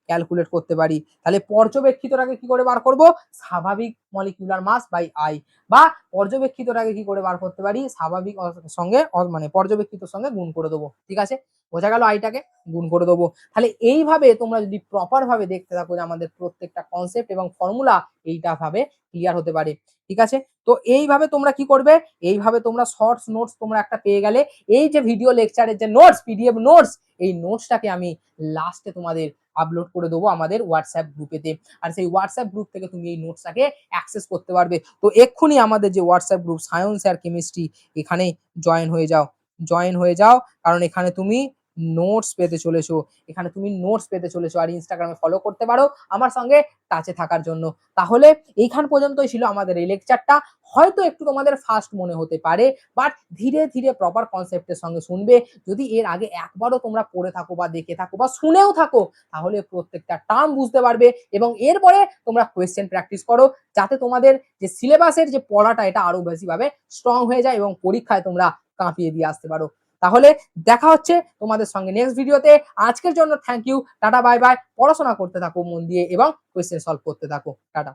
ক্যালকুলেট করতে পারি। তাহলে পর্যবেক্ষিতটাকে কি করে বার করব? স্বাভাবিক মলিকিউলার মাস বাই আই, বা পর্যবেক্ষিতটাকে কি করে বার করতে পারি? স্বাভাবিক সঙ্গে মানে পর্যবেক্ষিত সঙ্গে গুণ করে দেবো। ঠিক আছে, বোঝা গেল আইটাকে গুণ করে দেবো। তাহলে এইভাবে তোমরা যদি প্রপার ভাবে দেখতে থাকো যে আমাদের প্রত্যেকটা কনসেপ্ট এবং ফর্মুলা এইটা ভাবে ক্লিয়ার হতে পারে। ঠিক আছে? তো এইভাবে তোমরা কি করবে? এইভাবে তোমরা শর্টস নোটস তোমরা একটা পেয়ে গেলে। এই যে ভিডিও লেকচারের যে নোটস, পিডিএফ নোটস, এই নোটসটাকে আমি লাস্টে তোমাদের আপলোড করে দেবো আমাদের হোয়াটসঅ্যাপ গ্রুপেতে। আর সেই হোয়াটসঅ্যাপ গ্রুপ থেকে তুমি এই নোটসটাকে অ্যাক্সেস করতে পারবে। তো এক্ষুনি আমাদের যে হোয়াটসঅ্যাপ গ্রুপ সায়েন্স আর কেমিস্ট্রি, এখানে জয়েন হয়ে যাও। জয়েন হয়ে যাও, কারণ এখানে তুমি নোটস পেতে চলেছো। এখানে তুমি নোটস পেতে চলেছো। আর ইনস্টাগ্রামে ফলো করতে পারো আমার সঙ্গে টাচে থাকার জন্য। তাহলে এইখান পর্যন্তই ছিল আমাদের এই লেকচারটা। হয়তো একটু তোমাদের ফাস্ট মনে হতে পারে, বাট ধীরে ধীরে প্রপার কনসেপ্টের সঙ্গে শুনবে। যদি এর আগে একবারও তোমরা পড়ে থাকো বা দেখে থাকো বা শুনেও থাকো, তাহলে প্রত্যেকটা টার্ম বুঝতে পারবে এবং এরপরে তোমরা কোয়েশ্চেন প্র্যাকটিস করো, যাতে তোমাদের যে সিলেবাসের যে পড়াটা এটা আরো বেশিভাবে স্ট্রং হয়ে যায় এবং পরীক্ষায় তোমরা কাঁপিয়ে দিয়ে আসতে পারো। তাহলে দেখা হচ্ছে তোমাদের সঙ্গে নেক্সট ভিডিওতে। আজকের জন্য thank you, tata, bye bye. পড়াশোনা করতে থাকো মন দিয়ে এবং কোয়েশ্চেন সলভ করতে থাকো। টাটা।